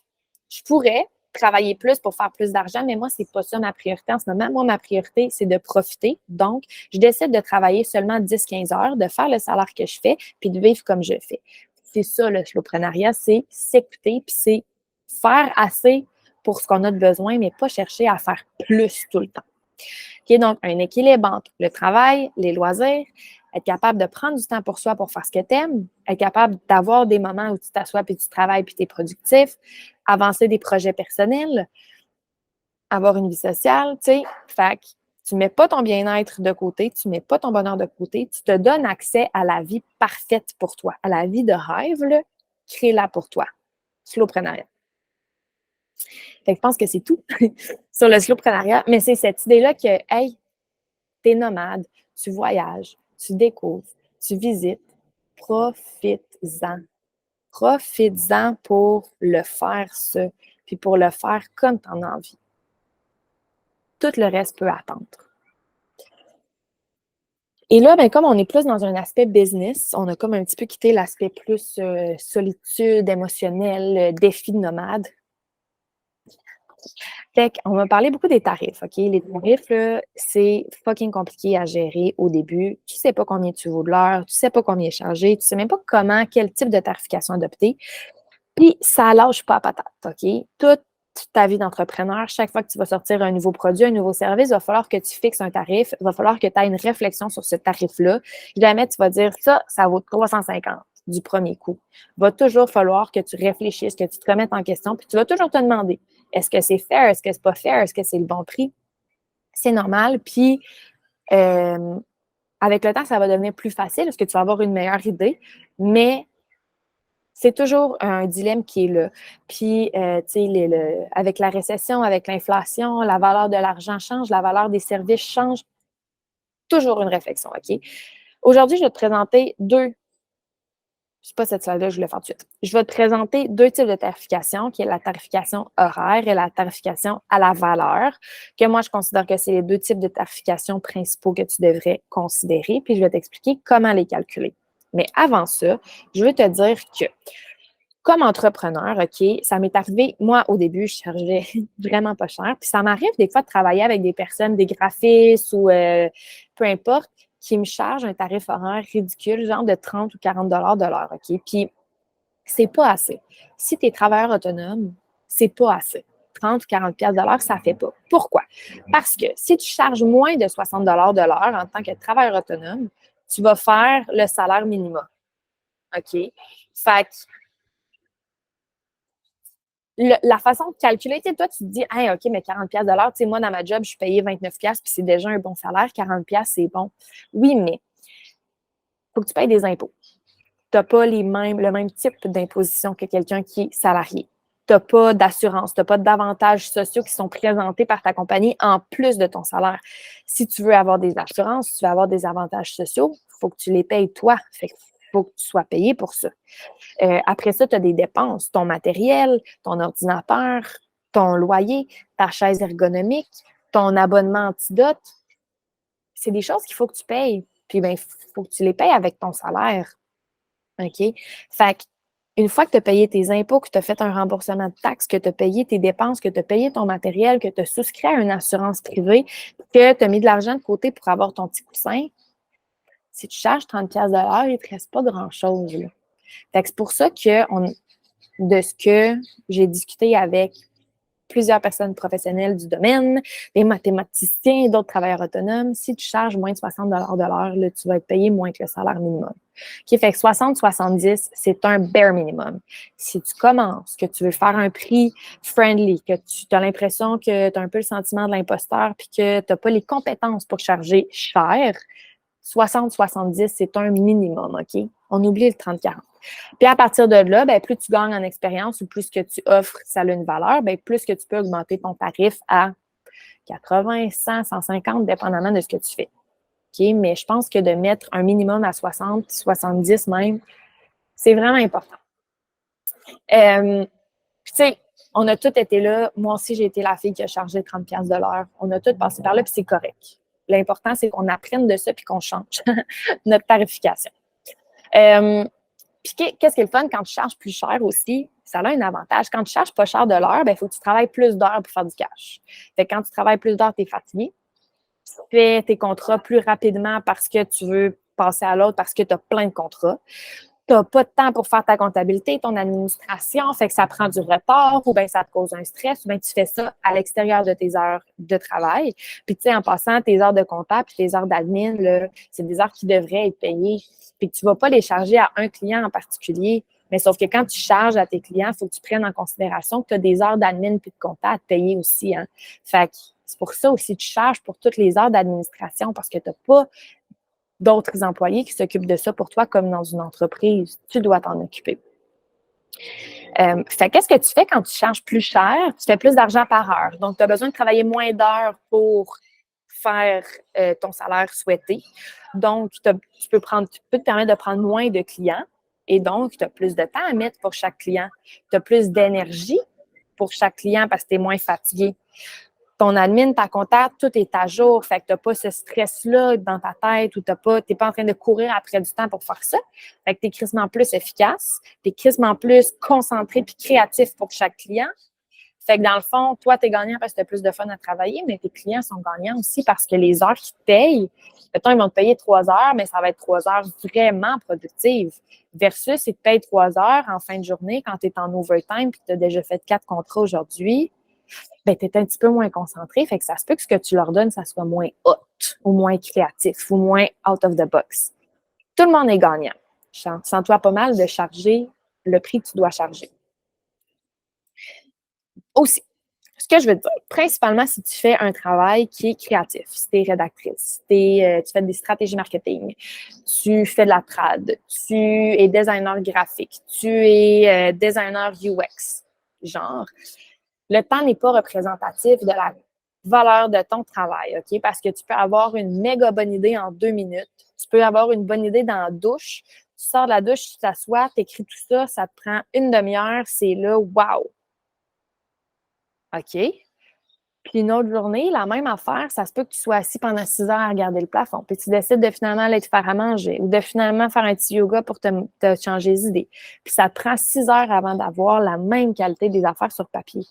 je pourrais travailler plus pour faire plus d'argent, mais moi, c'est pas ça ma priorité en ce moment. Moi, ma priorité, c'est de profiter. Donc, je décide de travailler seulement 10-15 heures, de faire le salaire que je fais, puis de vivre comme je fais. C'est ça, le slowpreneuriat, c'est s'écouter, puis c'est faire assez pour ce qu'on a de besoin, mais pas chercher à faire plus tout le temps. Okay, donc, un équilibre entre le travail, les loisirs, être capable de prendre du temps pour soi pour faire ce que tu aimes, être capable d'avoir des moments où tu t'assois puis tu travailles puis tu es productif, avancer des projets personnels, avoir une vie sociale, tu sais. Fait que tu ne mets pas ton bien-être de côté, tu ne mets pas ton bonheur de côté, tu te donnes accès à la vie parfaite pour toi, à la vie de rêve, là, crée-la pour toi. Slowprenariat. Fait que je pense que c'est tout sur le slowprenariat, mais c'est cette idée-là que, hey, t'es nomade, tu voyages, tu découvres, tu visites, profites-en. Profites-en pour le faire ça, puis pour le faire comme tu en as envie. Tout le reste peut attendre. Et là, ben, comme on est plus dans un aspect business, on a comme un petit peu quitté l'aspect plus solitude émotionnelle, défi de nomade. Fait qu'on va parler beaucoup des tarifs, OK? Les tarifs, là, c'est fucking compliqué à gérer au début. Tu sais pas combien tu vaux de l'heure, tu sais pas combien est chargé, tu sais même pas comment, quel type de tarification adopter. Puis, ça lâche pas à patate, OK? Toute ta vie d'entrepreneur, chaque fois que tu vas sortir un nouveau produit, un nouveau service, il va falloir que tu fixes un tarif, il va falloir que tu aies une réflexion sur ce tarif-là. Jamais tu vas dire ça vaut 350 du premier coup. Il va toujours falloir que tu réfléchisses, que tu te remettes en question, puis tu vas toujours te demander, est-ce que c'est fair, est-ce que c'est pas fair, est-ce que c'est le bon prix? C'est normal, puis avec le temps, ça va devenir plus facile parce que tu vas avoir une meilleure idée, mais c'est toujours un dilemme qui est là. Puis, tu sais, avec la récession, avec l'inflation, la valeur de l'argent change, la valeur des services change. Toujours une réflexion, OK? Aujourd'hui, je vais te présenter c'est pas cette slide-là, je vais le faire tout de suite. Je vais te présenter deux types de tarification, qui est la tarification horaire et la tarification à la valeur, que moi, je considère que c'est les deux types de tarification principaux que tu devrais considérer, puis je vais t'expliquer comment les calculer. Mais avant ça, je veux te dire que comme entrepreneur, OK, ça m'est arrivé, moi, au début, je chargeais vraiment pas cher. Puis ça m'arrive des fois de travailler avec des personnes, des graphistes ou peu importe, qui me chargent un tarif horaire ridicule, genre de 30 ou 40 de l'heure, OK? Puis c'est pas assez. Si tu es travailleur autonome, c'est pas assez. 30 ou 40 de l'heure, ça fait pas. Pourquoi? Parce que si tu charges moins de 60 de l'heure en tant que travailleur autonome, tu vas faire le salaire minimum. OK? Fait que la façon de calculer, tu sais, toi, tu te dis, hey, OK, mais 40 de l'heure, tu sais, moi, dans ma job, je suis payée 29 puis c'est déjà un bon salaire. 40 c'est bon. Oui, mais il faut que tu payes des impôts. Tu n'as pas le même type d'imposition que quelqu'un qui est salarié. Tu n'as pas d'assurance, tu n'as pas d'avantages sociaux qui sont présentés par ta compagnie en plus de ton salaire. Si tu veux avoir des assurances, si tu veux avoir des avantages sociaux, il faut que tu les payes toi. Fait qu'il faut que tu sois payé pour ça. Après ça, tu as des dépenses, ton matériel, ton ordinateur, ton loyer, ta chaise ergonomique, ton abonnement antidote. C'est des choses qu'il faut que tu payes. Puis, ben, il faut que tu les payes avec ton salaire. OK? Fait que, une fois que tu as payé tes impôts, que tu as fait un remboursement de taxes, que tu as payé tes dépenses, que tu as payé ton matériel, que tu as souscrit à une assurance privée, que tu as mis de l'argent de côté pour avoir ton petit coussin, si tu charges 30 de l'heure, il ne te reste pas grand-chose. Fait que c'est pour ça que de ce que j'ai discuté avec plusieurs personnes professionnelles du domaine, des mathématiciens et d'autres travailleurs autonomes, si tu charges moins de 60 de l'heure, là, tu vas être payé moins que le salaire minimum. Qui fait que 60-70, c'est un bare minimum. Si tu commences, que tu veux faire un prix friendly, que tu as l'impression que tu as un peu le sentiment de l'imposteur puis que tu n'as pas les compétences pour charger cher, 60-70, c'est un minimum, OK? On oublie le 30-40. Puis à partir de là, ben, plus tu gagnes en expérience ou plus que tu offres, ça a une valeur, ben, plus que tu peux augmenter ton tarif à 80, 100, 150, dépendamment de ce que tu fais. OK? Mais je pense que de mettre un minimum à 60, 70 même, c'est vraiment important. Puis tu sais, on a tous été là. Moi aussi, j'ai été la fille qui a chargé 30 de l'heure. On a tous passé par là, puis c'est correct. L'important, c'est qu'on apprenne de ça puis qu'on change notre tarification. Puis qu'est-ce qui est le fun quand tu charges plus cher aussi? Ça a un avantage. Quand tu charges pas cher de l'heure, il faut que tu travailles plus d'heures pour faire du cash. Fait que quand tu travailles plus d'heures, tu es fatigué. Tu fais tes contrats plus rapidement parce que tu veux passer à l'autre, parce que tu as plein de contrats. tu n'as pas de temps pour faire ta comptabilité, ton administration, fait que ça prend du retard ou bien ça te cause un stress ou bien tu fais ça à l'extérieur de tes heures de travail. Puis, tu sais, en passant, tes heures de compta puis tes heures d'admin, là, c'est des heures qui devraient être payées. Puis, tu ne vas pas les charger à un client en particulier. Mais sauf que quand tu charges à tes clients, il faut que tu prennes en considération que tu as des heures d'admin puis de compta à te payer aussi. Hein. Fait que c'est pour ça aussi que tu charges pour toutes les heures d'administration parce que tu n'as pas d'autres employés qui s'occupent de ça pour toi comme dans une entreprise. Tu dois t'en occuper. Fait qu'est-ce que tu fais quand tu charges plus cher? Tu fais plus d'argent par heure. Donc, tu as besoin de travailler moins d'heures pour faire ton salaire souhaité. Donc, tu peux te permettre de prendre moins de clients et donc, tu as plus de temps à mettre pour chaque client. Tu as plus d'énergie pour chaque client parce que tu es moins fatigué. Ton admin, ta comptable, tout est à jour. Fait que tu n'as pas ce stress-là dans ta tête ou tu n'es pas en train de courir après du temps pour faire ça. Fait que tu es crissement plus efficace, tu es crissement plus concentré puis créatif pour chaque client. Fait que dans le fond, toi, tu es gagnant parce que tu as plus de fun à travailler, mais tes clients sont gagnants aussi parce que les heures qu'ils te payent, mettons, ils vont te payer 3 heures, mais ça va être 3 heures vraiment productives. Versus, ils te payent 3 heures en fin de journée quand tu es en overtime puis que tu as déjà fait 4 contrats aujourd'hui. Ben, tu es un petit peu moins concentré, fait que ça se peut que ce que tu leur donnes, ça soit moins hot ou moins créatif ou moins out of the box. Tout le monde est gagnant. Sens-toi pas mal de charger le prix que tu dois charger. Aussi, ce que je veux dire, principalement si tu fais un travail qui est créatif, si tu es rédactrice, tu fais des stratégies marketing, tu fais de la trad, tu es designer graphique, tu es designer UX, genre, le temps n'est pas représentatif de la valeur de ton travail, OK? Parce que tu peux avoir une méga bonne idée en 2 minutes. Tu peux avoir une bonne idée dans la douche. Tu sors de la douche, tu t'assois, tu écris tout ça, ça te prend une demi-heure, c'est là, wow! OK? Puis une autre journée, la même affaire, ça se peut que tu sois assis pendant 6 heures à regarder le plafond. Puis tu décides de finalement aller te faire à manger ou de finalement faire un petit yoga pour te changer les idées. Puis ça te prend 6 heures avant d'avoir la même qualité des affaires sur papier.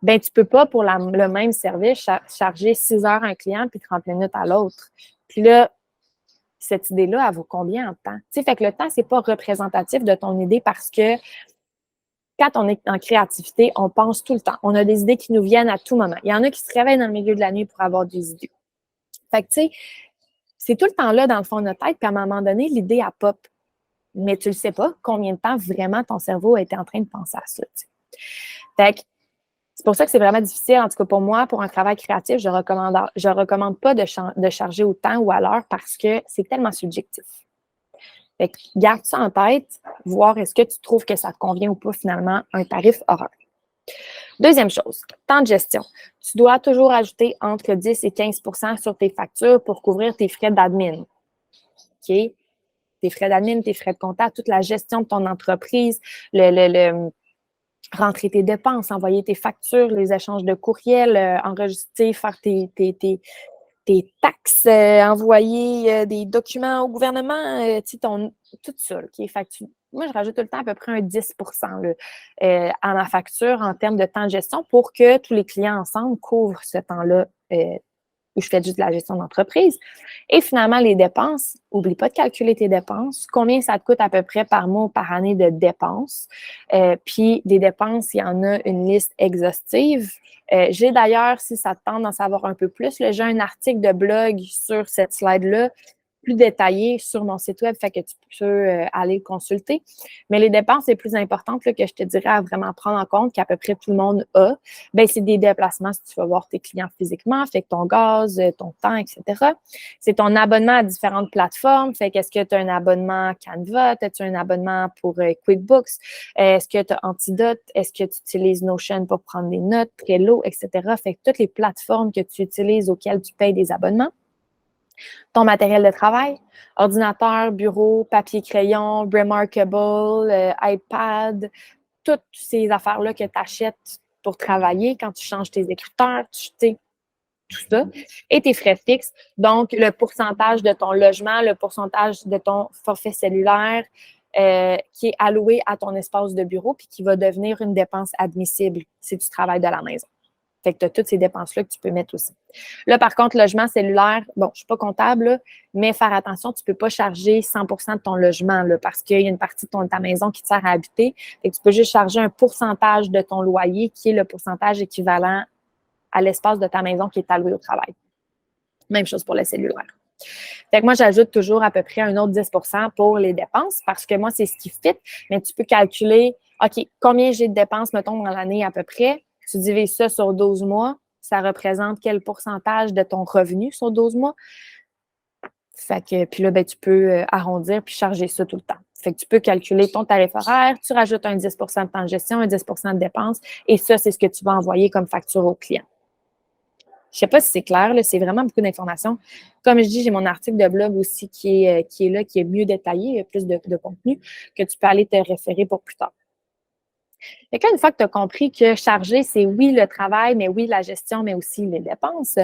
Ben tu peux pas, pour le même service, charger 6 heures à un client puis 30 minutes à l'autre. Puis là, cette idée-là, elle vaut combien en temps? Tu sais, fait que le temps, c'est pas représentatif de ton idée parce que quand on est en créativité, on pense tout le temps. On a des idées qui nous viennent à tout moment. Il y en a qui se réveillent dans le milieu de la nuit pour avoir des idées. Fait que, tu sais, c'est tout le temps là dans le fond de notre tête, puis à un moment donné, l'idée, elle pop. Mais tu ne sais pas combien de temps vraiment ton cerveau a été en train de penser à ça. T'sais. Fait que c'est pour ça que c'est vraiment difficile, en tout cas pour moi, pour un travail créatif, je recommande pas de charger au temps ou à l'heure parce que c'est tellement subjectif. Fait que garde ça en tête, voir est-ce que tu trouves que ça te convient ou pas finalement un tarif horaire. Deuxième chose, temps de gestion. Tu dois toujours ajouter entre 10 et 15 sur tes factures pour couvrir tes frais d'admin. OK? Tes frais d'admin, tes frais de compta, toute la gestion de ton entreprise, rentrer tes dépenses, envoyer tes factures, les échanges de courriels, enregistrer, faire tes taxes, envoyer des documents au gouvernement, tout ça. Okay? Fait que moi, je rajoute tout le temps à peu près un 10 là, à ma facture en termes de temps de gestion pour que tous les clients ensemble couvrent ce temps-là où je fais juste de la gestion d'entreprise. Et finalement, les dépenses, n'oublie pas de calculer tes dépenses. Combien ça te coûte à peu près par mois ou par année de dépenses? Puis des dépenses, il y en a une liste exhaustive. J'ai d'ailleurs, si ça te tente d'en savoir un peu plus, j'ai un article de blog sur cette slide-là, plus détaillé sur mon site web, fait que tu peux aller le consulter. Mais les dépenses les plus importantes là, que je te dirais à vraiment prendre en compte, qu'à peu près tout le monde a, ben c'est des déplacements si tu vas voir tes clients physiquement, fait que ton gaz, ton temps, etc. C'est ton abonnement à différentes plateformes, fait qu'est-ce que tu as un abonnement Canva, as-tu un abonnement pour QuickBooks, est-ce que tu as Antidote, est-ce que tu utilises Notion pour prendre des notes, Trello, etc. Fait que toutes les plateformes que tu utilises auxquelles tu payes des abonnements. Ton matériel de travail, ordinateur, bureau, papier, crayon, Remarkable, iPad, toutes ces affaires-là que tu achètes pour travailler quand tu changes tes écouteurs, tout ça, et tes frais fixes. Donc, le pourcentage de ton logement, le pourcentage de ton forfait cellulaire qui est alloué à ton espace de bureau puis qui va devenir une dépense admissible si tu travailles de la maison. Fait que tu as toutes ces dépenses-là que tu peux mettre aussi. Là, par contre, logement cellulaire, bon, je ne suis pas comptable, là, mais faire attention, tu ne peux pas charger 100 de ton logement là, parce qu'il y a une partie de ta maison qui te sert à habiter. Fait que tu peux juste charger un pourcentage de ton loyer qui est le pourcentage équivalent à l'espace de ta maison qui est alloué au travail. Même chose pour le cellulaire. Fait que moi, j'ajoute toujours à peu près un autre 10 pour les dépenses parce que moi, c'est ce qui fit, mais tu peux calculer, OK, combien j'ai de dépenses, mettons, dans l'année à peu près. Tu divises ça sur 12 mois, ça représente quel pourcentage de ton revenu sur 12 mois? Fait que, puis là, ben, tu peux arrondir puis charger ça tout le temps. Fait que tu peux calculer ton tarif horaire, tu rajoutes un 10 de temps de gestion, un 10 de dépenses, et ça, c'est ce que tu vas envoyer comme facture au client. Je ne sais pas si c'est clair, là, c'est vraiment beaucoup d'informations. Comme je dis, j'ai mon article de blog aussi qui est là, qui est mieux détaillé, il y a plus de contenu que tu peux aller te référer pour plus tard. Fait qu'une fois que tu as compris que charger, c'est oui le travail, mais oui la gestion, mais aussi les dépenses,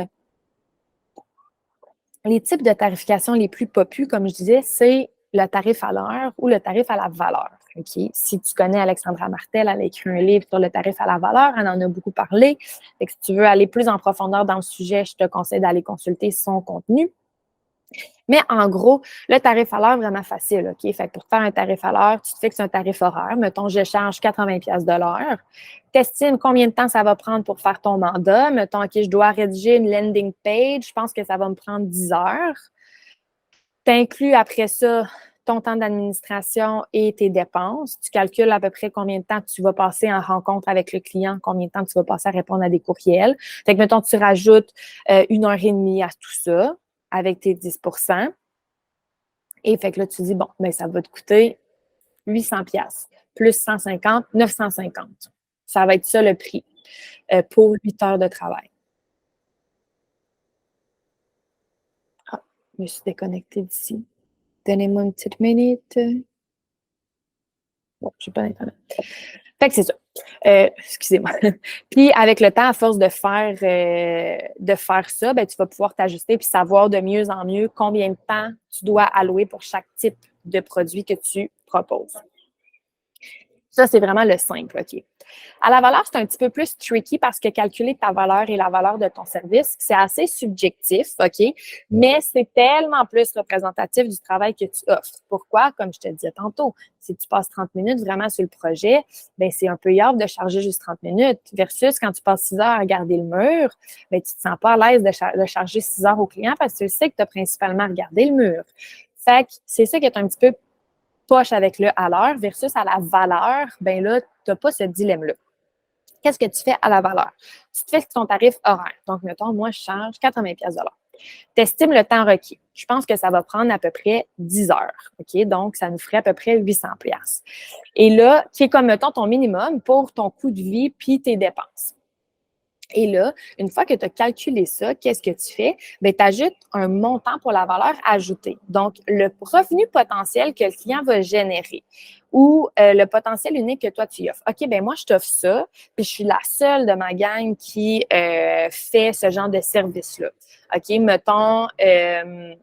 les types de tarification les plus popus, comme je disais, c'est le tarif à l'heure ou le tarif à la valeur. Okay? Si tu connais Alexandra Martel, elle a écrit un livre sur le tarif à la valeur, elle en a beaucoup parlé. Fait que si tu veux aller plus en profondeur dans le sujet, je te conseille d'aller consulter son contenu. Mais en gros, le tarif à l'heure, vraiment facile, OK? Fait que pour faire un tarif à l'heure, tu te fixes un tarif horaire. Mettons, je charge 80$ de l'heure. Tu estimes combien de temps ça va prendre pour faire ton mandat. Mettons, OK, je dois rédiger une landing page. Je pense que ça va me prendre 10 heures. Tu inclus après ça ton temps d'administration et tes dépenses. Tu calcules à peu près combien de temps tu vas passer en rencontre avec le client, combien de temps tu vas passer à répondre à des courriels. Fait que, mettons, tu rajoutes 1h30 à tout ça avec tes 10 et fait que là, tu dis, bon, ben ça va te coûter 800$ plus 150, 950. Ça va être ça le prix pour 8 heures de travail. Ah, je me suis déconnectée d'ici. Donnez-moi une petite minute. Bon, je n'ai pas d'Internet. Fait que c'est ça. Excusez-moi. Puis avec le temps, à force de faire ça, ben, tu vas pouvoir t'ajuster puis savoir de mieux en mieux combien de temps tu dois allouer pour chaque type de produit que tu proposes. Ça, c'est vraiment le simple, OK. À la valeur, c'est un petit peu plus tricky parce que calculer ta valeur et la valeur de ton service, c'est assez subjectif, OK? Mais c'est tellement plus représentatif du travail que tu offres. Pourquoi? Comme je te disais tantôt, si tu passes 30 minutes vraiment sur le projet, ben c'est un peu yard de charger juste 30 minutes versus quand tu passes 6 heures à garder le mur, ben tu te sens pas à l'aise de charger 6 heures au client parce que tu sais que tu as principalement regardé le mur. Fait que c'est ça qui est un petit peu poche avec le à l'heure versus à la valeur, ben là, tu n'as pas ce dilemme-là. Qu'est-ce que tu fais à la valeur? Tu te fais ton tarif horaire. Donc, mettons, moi, je charge 80$ de l'heure. Tu estimes le temps requis. Je pense que ça va prendre à peu près 10 heures. OK? Donc, ça nous ferait à peu près 800$. Et là, qui est comme, mettons, ton minimum pour ton coût de vie puis tes dépenses. Et là, une fois que tu as calculé ça, qu'est-ce que tu fais? Bien, tu ajoutes un montant pour la valeur ajoutée. Donc, le revenu potentiel que le client va générer ou le potentiel unique que toi, tu offres. OK, bien, moi, je t'offre ça, puis je suis la seule de ma gang qui fait ce genre de service-là. OK, mettons, ben,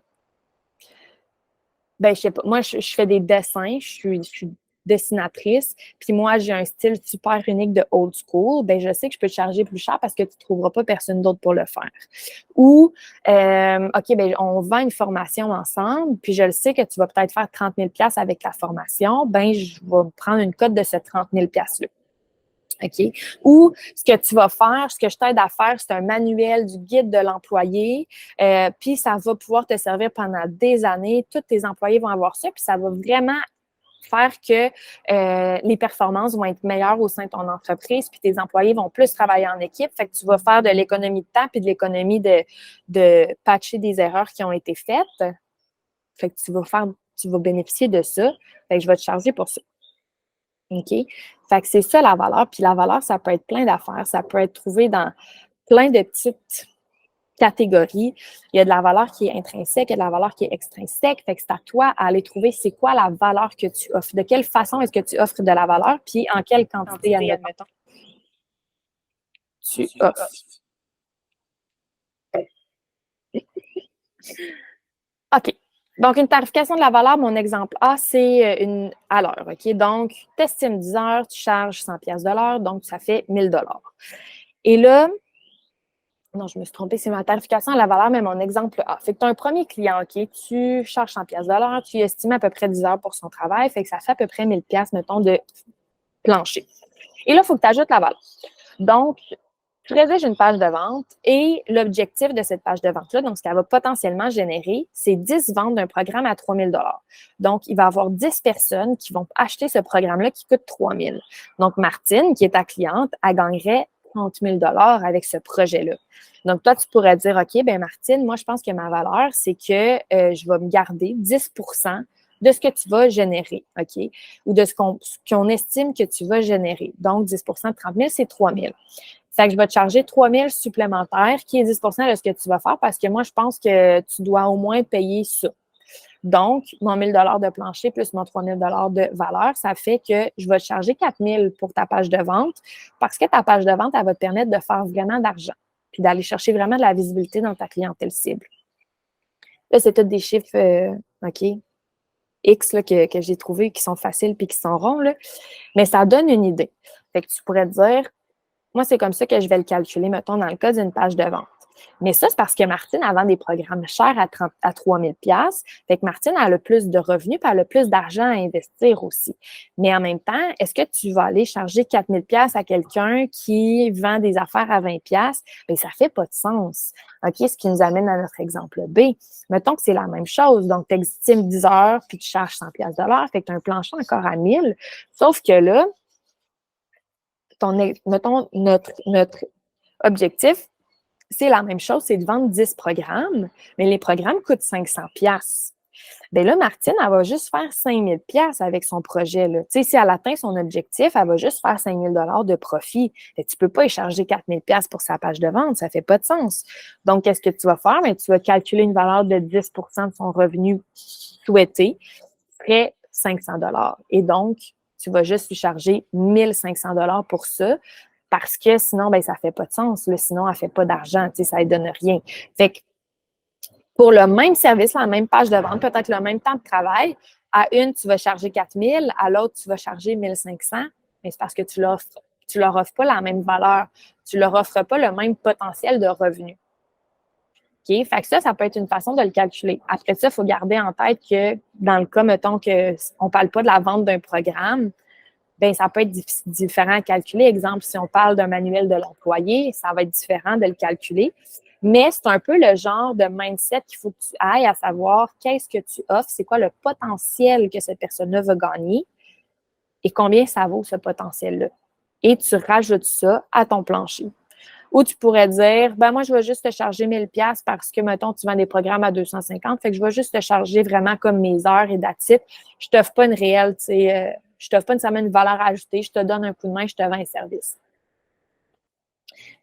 je sais pas, moi, je fais des dessins, je suis dessinatrice, puis moi, j'ai un style super unique de old school, ben je sais que je peux te charger plus cher parce que tu ne trouveras pas personne d'autre pour le faire. Ou, OK, ben on vend une formation ensemble, puis je le sais que tu vas peut-être faire 30 000$ avec la formation, ben je vais prendre une cote de ce 30 000$ là. OK? Ou ce que tu vas faire, ce que je t'aide à faire, c'est un manuel du guide de l'employé. Puis ça va pouvoir te servir pendant des années. Tous tes employés vont avoir ça. Puis ça va vraiment faire que les performances vont être meilleures au sein de ton entreprise. Puis tes employés vont plus travailler en équipe. Fait que tu vas faire de l'économie de temps puis de l'économie de patcher des erreurs qui ont été faites. Fait que tu vas bénéficier de ça. Fait que je vais te charger pour ça. OK? Fait que c'est ça la valeur. Puis la valeur, ça peut être plein d'affaires. Ça peut être trouvé dans plein de petites catégories. Il y a de la valeur qui est intrinsèque, il y a de la valeur qui est extrinsèque. Fait que c'est à toi à aller trouver c'est quoi la valeur que tu offres. De quelle façon est-ce que tu offres de la valeur, puis en quelle quantité, admettons, tu offres. OK. Donc, une tarification de la valeur, mon exemple A, c'est une à l'heure. OK? Donc, tu estimes 10 heures, tu charges 100$ de l'heure, donc ça fait 1000$. Et là, Non, je me suis trompée, c'est ma tarification à la valeur, mais mon exemple A. Fait que tu as un premier client, OK, tu charges 100 pièces de l'heure, tu estimes à peu près 10 heures pour son travail, fait que ça fait à peu près 1000 pièces mettons, de plancher. Et là, il faut que tu ajoutes la valeur. Donc, tu rédiges une page de vente et l'objectif de cette page de vente-là, donc ce qu'elle va potentiellement générer, c'est 10 ventes d'un programme à 3 000 $. Donc, il va y avoir 10 personnes qui vont acheter ce programme-là qui coûte 3 000 $. Donc, Martine, qui est ta cliente, elle gagnerait 30 000 $ avec ce projet-là. Donc, toi, tu pourrais dire, OK, ben Martine, moi, je pense que ma valeur, c'est que je vais me garder 10 de ce que tu vas générer, OK? Ou de ce qu'on estime que tu vas générer. Donc, 10 de 30 000, c'est 3 000. Fait que je vais te charger 3 000 supplémentaires, qui est 10 de ce que tu vas faire, parce que moi, je pense que tu dois au moins payer ça. Donc, mon 1 000 $ de plancher plus mon 3 000 $ de valeur, ça fait que je vais te charger 4 000 pour ta page de vente, parce que ta page de vente, elle va te permettre de faire vraiment d'argent, puis d'aller chercher vraiment de la visibilité dans ta clientèle cible. Là, c'est tous des chiffres, OK, X là, que j'ai trouvés qui sont faciles puis qui sont ronds, là, mais ça donne une idée. Fait que tu pourrais te dire, moi, c'est comme ça que je vais le calculer, mettons, dans le cas d'une page de vente. Mais ça, c'est parce que Martine, elle vend des programmes chers à 3 000 $. Fait que Martine, elle a plus de revenus puis elle a plus d'argent à investir aussi. Mais en même temps, est-ce que tu vas aller charger 4 000 $ à quelqu'un qui vend des affaires à 20 $? Bien, ça ne fait pas de sens. OK, ce qui nous amène à notre exemple B. Mettons que c'est la même chose. Donc, tu estimes 10 heures puis tu charges 100 $ de l'heure. Fait que tu as un plancher encore à 1000. Sauf que là, mettons, notre objectif, c'est la même chose, c'est de vendre 10 programmes, mais les programmes coûtent 500 $. Bien là, Martine, elle va juste faire 5 000 $ avec son projet. Là. Tu sais, si elle atteint son objectif, elle va juste faire 5 000 $ de profit. Et tu ne peux pas y charger 4 000 $ pour sa page de vente, ça ne fait pas de sens. Donc, qu'est-ce que tu vas faire? Bien, tu vas calculer une valeur de 10 de son revenu souhaité, près 500 $. Et donc, tu vas juste lui charger 1 500 $ pour ça, parce que sinon, ben, ça ne fait pas de sens. Là. Sinon, elle ne fait pas d'argent, ça ne donne rien. Fait que pour le même service, la même page de vente, peut-être le même temps de travail, à une, tu vas charger 4 000, à l'autre, tu vas charger 1 500, mais c'est parce que tu leur offres pas la même valeur. Tu leur offres pas le même potentiel de revenu. OK? Fait que ça peut être une façon de le calculer. Après ça, il faut garder en tête que dans le cas, mettons qu'on ne parle pas de la vente d'un programme, bien, ça peut être différent à calculer. Exemple, si on parle d'un manuel de l'employé, ça va être différent de le calculer. Mais c'est un peu le genre de mindset qu'il faut que tu ailles à savoir qu'est-ce que tu offres, c'est quoi le potentiel que cette personne-là va gagner et combien ça vaut ce potentiel-là. Et tu rajoutes ça à ton plancher. Ou tu pourrais dire, ben moi, je vais juste te charger 1 000 $ parce que, mettons, tu vends des programmes à 250, fait que je vais juste te charger vraiment comme mes heures et d'attitude. Je ne t'offre pas une réelle, tu sais, je ne t'offre pas nécessairement une valeur ajoutée, je te donne un coup de main, je te vends un service.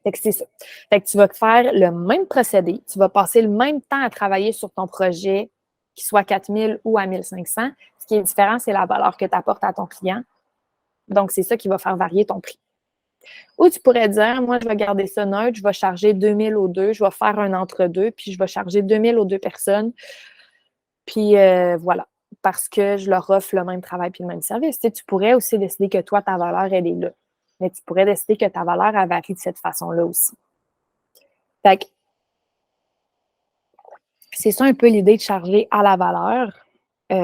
Fait que c'est ça. Fait que tu vas faire le même procédé, tu vas passer le même temps à travailler sur ton projet, qu'il soit 4 000 ou à 1 500. Ce qui est différent, c'est la valeur que tu apportes à ton client. Donc, c'est ça qui va faire varier ton prix. Ou tu pourrais dire, moi, je vais garder ça neutre, je vais charger 2 000 aux deux, je vais faire un entre-deux, puis je vais charger 2 000 aux deux personnes. Puis voilà, parce que je leur offre le même travail puis le même service. Tu sais, tu pourrais aussi décider que toi, ta valeur, elle est là. Mais tu pourrais décider que ta valeur, elle varie de cette façon-là aussi. Fait que c'est ça un peu l'idée de charger à la valeur. Tu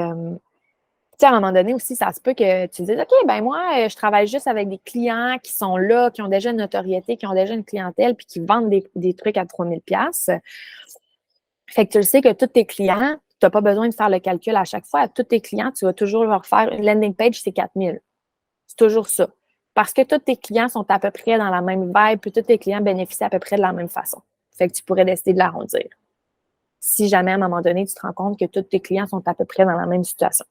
sais, à un moment donné aussi, ça se peut que tu te dises, OK, ben moi, je travaille juste avec des clients qui sont là, qui ont déjà une notoriété, qui ont déjà une clientèle, puis qui vendent des trucs à 3 000 $. Fait que tu le sais que tous tes clients, tu n'as pas besoin de faire le calcul à chaque fois. À tous tes clients, tu vas toujours leur faire une landing page, c'est 4 000. C'est toujours ça. Parce que tous tes clients sont à peu près dans la même vibe, puis tous tes clients bénéficient à peu près de la même façon. Fait que tu pourrais décider de l'arrondir. Si jamais, à un moment donné, tu te rends compte que tous tes clients sont à peu près dans la même situation.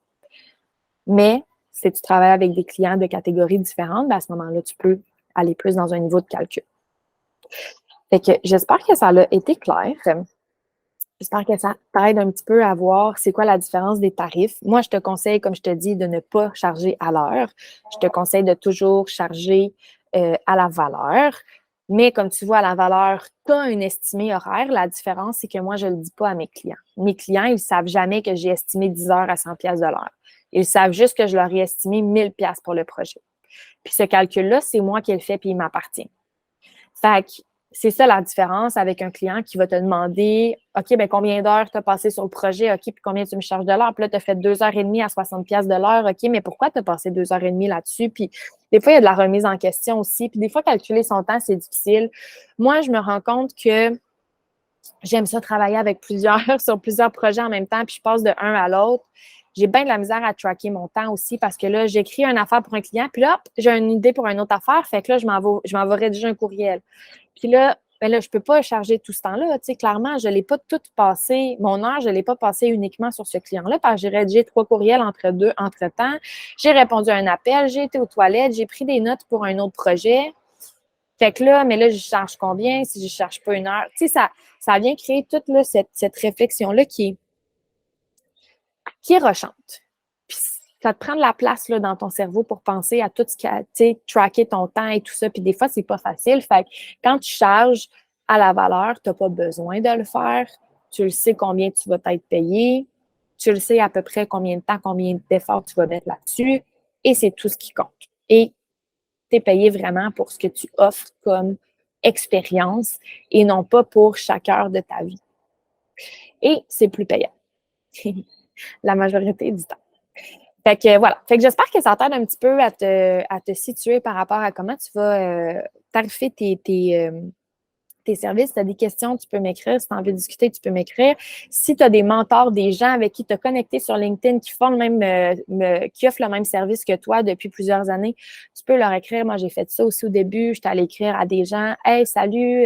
Mais si tu travailles avec des clients de catégories différentes, bien à ce moment-là, tu peux aller plus dans un niveau de calcul. Fait que j'espère que ça a été clair. J'espère que ça t'aide un petit peu à voir c'est quoi la différence des tarifs. Moi, je te conseille, comme je te dis, de ne pas charger à l'heure. Je te conseille de toujours charger à la valeur. Mais comme tu vois, à la valeur, tu as un estimé horaire. La différence, c'est que moi, je ne le dis pas à mes clients. Mes clients, ils ne savent jamais que j'ai estimé 10 heures à 100 $ de l'heure. Ils savent juste que je leur ai estimé 1 000 $ pour le projet. Puis ce calcul-là, c'est moi qui le fais puis il m'appartient. Fait que c'est ça la différence avec un client qui va te demander OK, ben combien d'heures tu as passé sur le projet? OK, puis combien tu me charges de l'heure? Puis là, tu as fait 2 heures et demie à 60$ de l'heure. OK, mais pourquoi tu as passé 2 heures et demie là-dessus? Puis des fois, il y a de la remise en question aussi. Puis des fois, calculer son temps, c'est difficile. Moi, je me rends compte que j'aime ça travailler avec plusieurs, sur plusieurs projets en même temps, puis je passe de un à l'autre. J'ai bien de la misère à tracker mon temps aussi parce que là, j'écris une affaire pour un client, puis là, j'ai une idée pour une autre affaire, fait que là, je m'en vais rédiger un courriel. Puis là, ben là, je ne peux pas charger tout ce temps-là. Tu sais, clairement, je ne l'ai pas tout passé, mon heure, je ne l'ai pas passé uniquement sur ce client-là, parce que j'ai rédigé 3 courriels entre-temps. J'ai répondu à un appel, j'ai été aux toilettes, j'ai pris des notes pour un autre projet. Fait que là, mais là, je charge combien si je ne charge pas une heure? Tu sais, ça vient créer toute là, cette réflexion-là qui est rochante. Puis ça te prend de la place là, dans ton cerveau pour penser à tout ce qui a, tu sais, tracker ton temps et tout ça. Puis des fois, c'est pas facile. Fait que quand tu charges à la valeur, tu n'as pas besoin de le faire. Tu le sais combien tu vas être payé. Tu le sais à peu près combien de temps, combien d'efforts tu vas mettre là-dessus. Et c'est tout ce qui compte. Et tu es payé vraiment pour ce que tu offres comme expérience et non pas pour chaque heure de ta vie. Et c'est plus payant. La majorité du temps. Fait que voilà. Fait que j'espère que ça t'aide un petit peu à te situer par rapport à comment tu vas tarifer tes services. Si tu as des questions, tu peux m'écrire. Si tu as envie de discuter, tu peux m'écrire. Si tu as des mentors, des gens avec qui tu as connecté sur LinkedIn qui font qui offrent le même service que toi depuis plusieurs années, tu peux leur écrire. Moi, j'ai fait ça aussi au début. J'étais allée écrire à des gens. Hey, salut,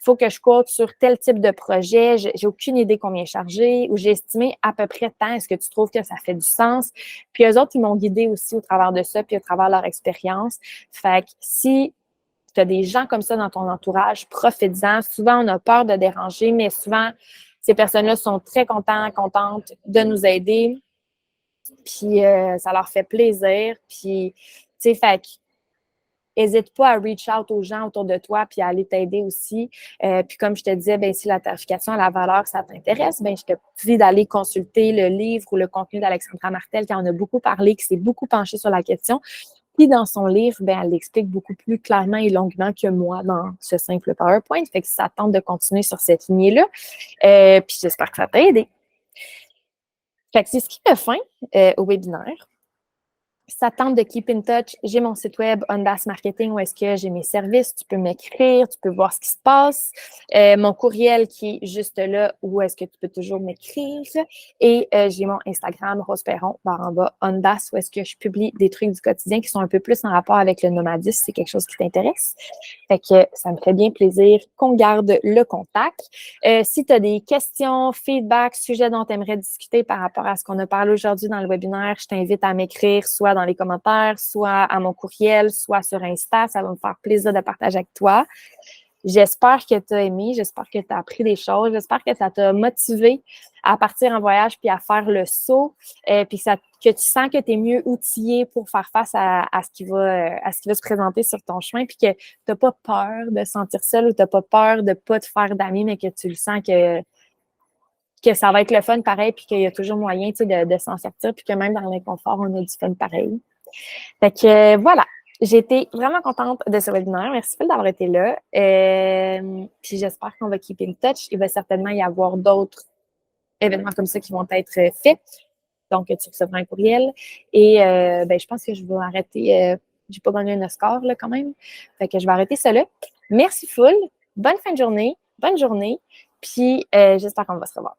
faut que je cote sur tel type de projet. J'ai aucune idée combien charger ou j'ai estimé à peu près tant. Est-ce que tu trouves que ça fait du sens? Puis eux autres, ils m'ont guidée aussi au travers de ça, puis au travers de leur expérience. Fait que si tu as des gens comme ça dans ton entourage, profites-en. Souvent, on a peur de déranger, mais souvent, ces personnes-là sont très contentes de nous aider. Puis, ça leur fait plaisir. Puis, tu sais, fait n'hésite pas à reach out aux gens autour de toi puis à aller t'aider aussi. Puis comme je te disais, ben, si la tarification à la valeur, ça t'intéresse, ben, je te prie d'aller consulter le livre ou le contenu d'Alexandra Martel qui en a beaucoup parlé, qui s'est beaucoup penchée sur la question. Puis dans son livre, ben, elle l'explique beaucoup plus clairement et longuement que moi dans ce simple PowerPoint. Fait que ça tente de continuer sur cette lignée-là. Puis j'espère que ça t'a aidé. Fait que c'est ce qui met fin au webinaire. Si ça tente de keep in touch, j'ai mon site web Ondas Marketing où est-ce que j'ai mes services. Tu peux m'écrire, tu peux voir ce qui se passe. Mon courriel qui est juste là où est-ce que tu peux toujours m'écrire. Et j'ai mon Instagram Rose Perron Ondas où est-ce que je publie des trucs du quotidien qui sont un peu plus en rapport avec le nomadisme. C'est quelque chose qui t'intéresse. Fait que ça me fait bien plaisir qu'on garde le contact. Si tu as des questions, feedback, sujets dont tu aimerais discuter par rapport à ce qu'on a parlé aujourd'hui dans le webinaire, je t'invite à m'écrire soit dans les commentaires, soit à mon courriel, soit sur Insta. Ça va me faire plaisir de partager avec toi. J'espère que tu as aimé, j'espère que tu as appris des choses, j'espère que ça t'a motivé à partir en voyage puis à faire le saut, puis que tu sens que tu es mieux outillé pour faire face à ce qui va se présenter sur ton chemin, puis que tu n'as pas peur de se sentir seul ou tu n'as pas peur de ne pas te faire d'amis, mais que tu le sens que ça va être le fun pareil, puis qu'il y a toujours moyen de s'en sortir, puis que même dans l'inconfort, on a du fun pareil. Fait que voilà. J'ai été vraiment contente de ce webinaire. Merci d'avoir été là. Puis j'espère qu'on va keep in touch. Il va certainement y avoir d'autres événements comme ça qui vont être faits. Donc, tu recevras un courriel. Et ben, je pense que je vais arrêter. J'ai pas gagné un Oscar là, quand même. Fait que je vais arrêter ça là. Merci full. Bonne fin de journée. Bonne journée. Puis j'espère qu'on va se revoir.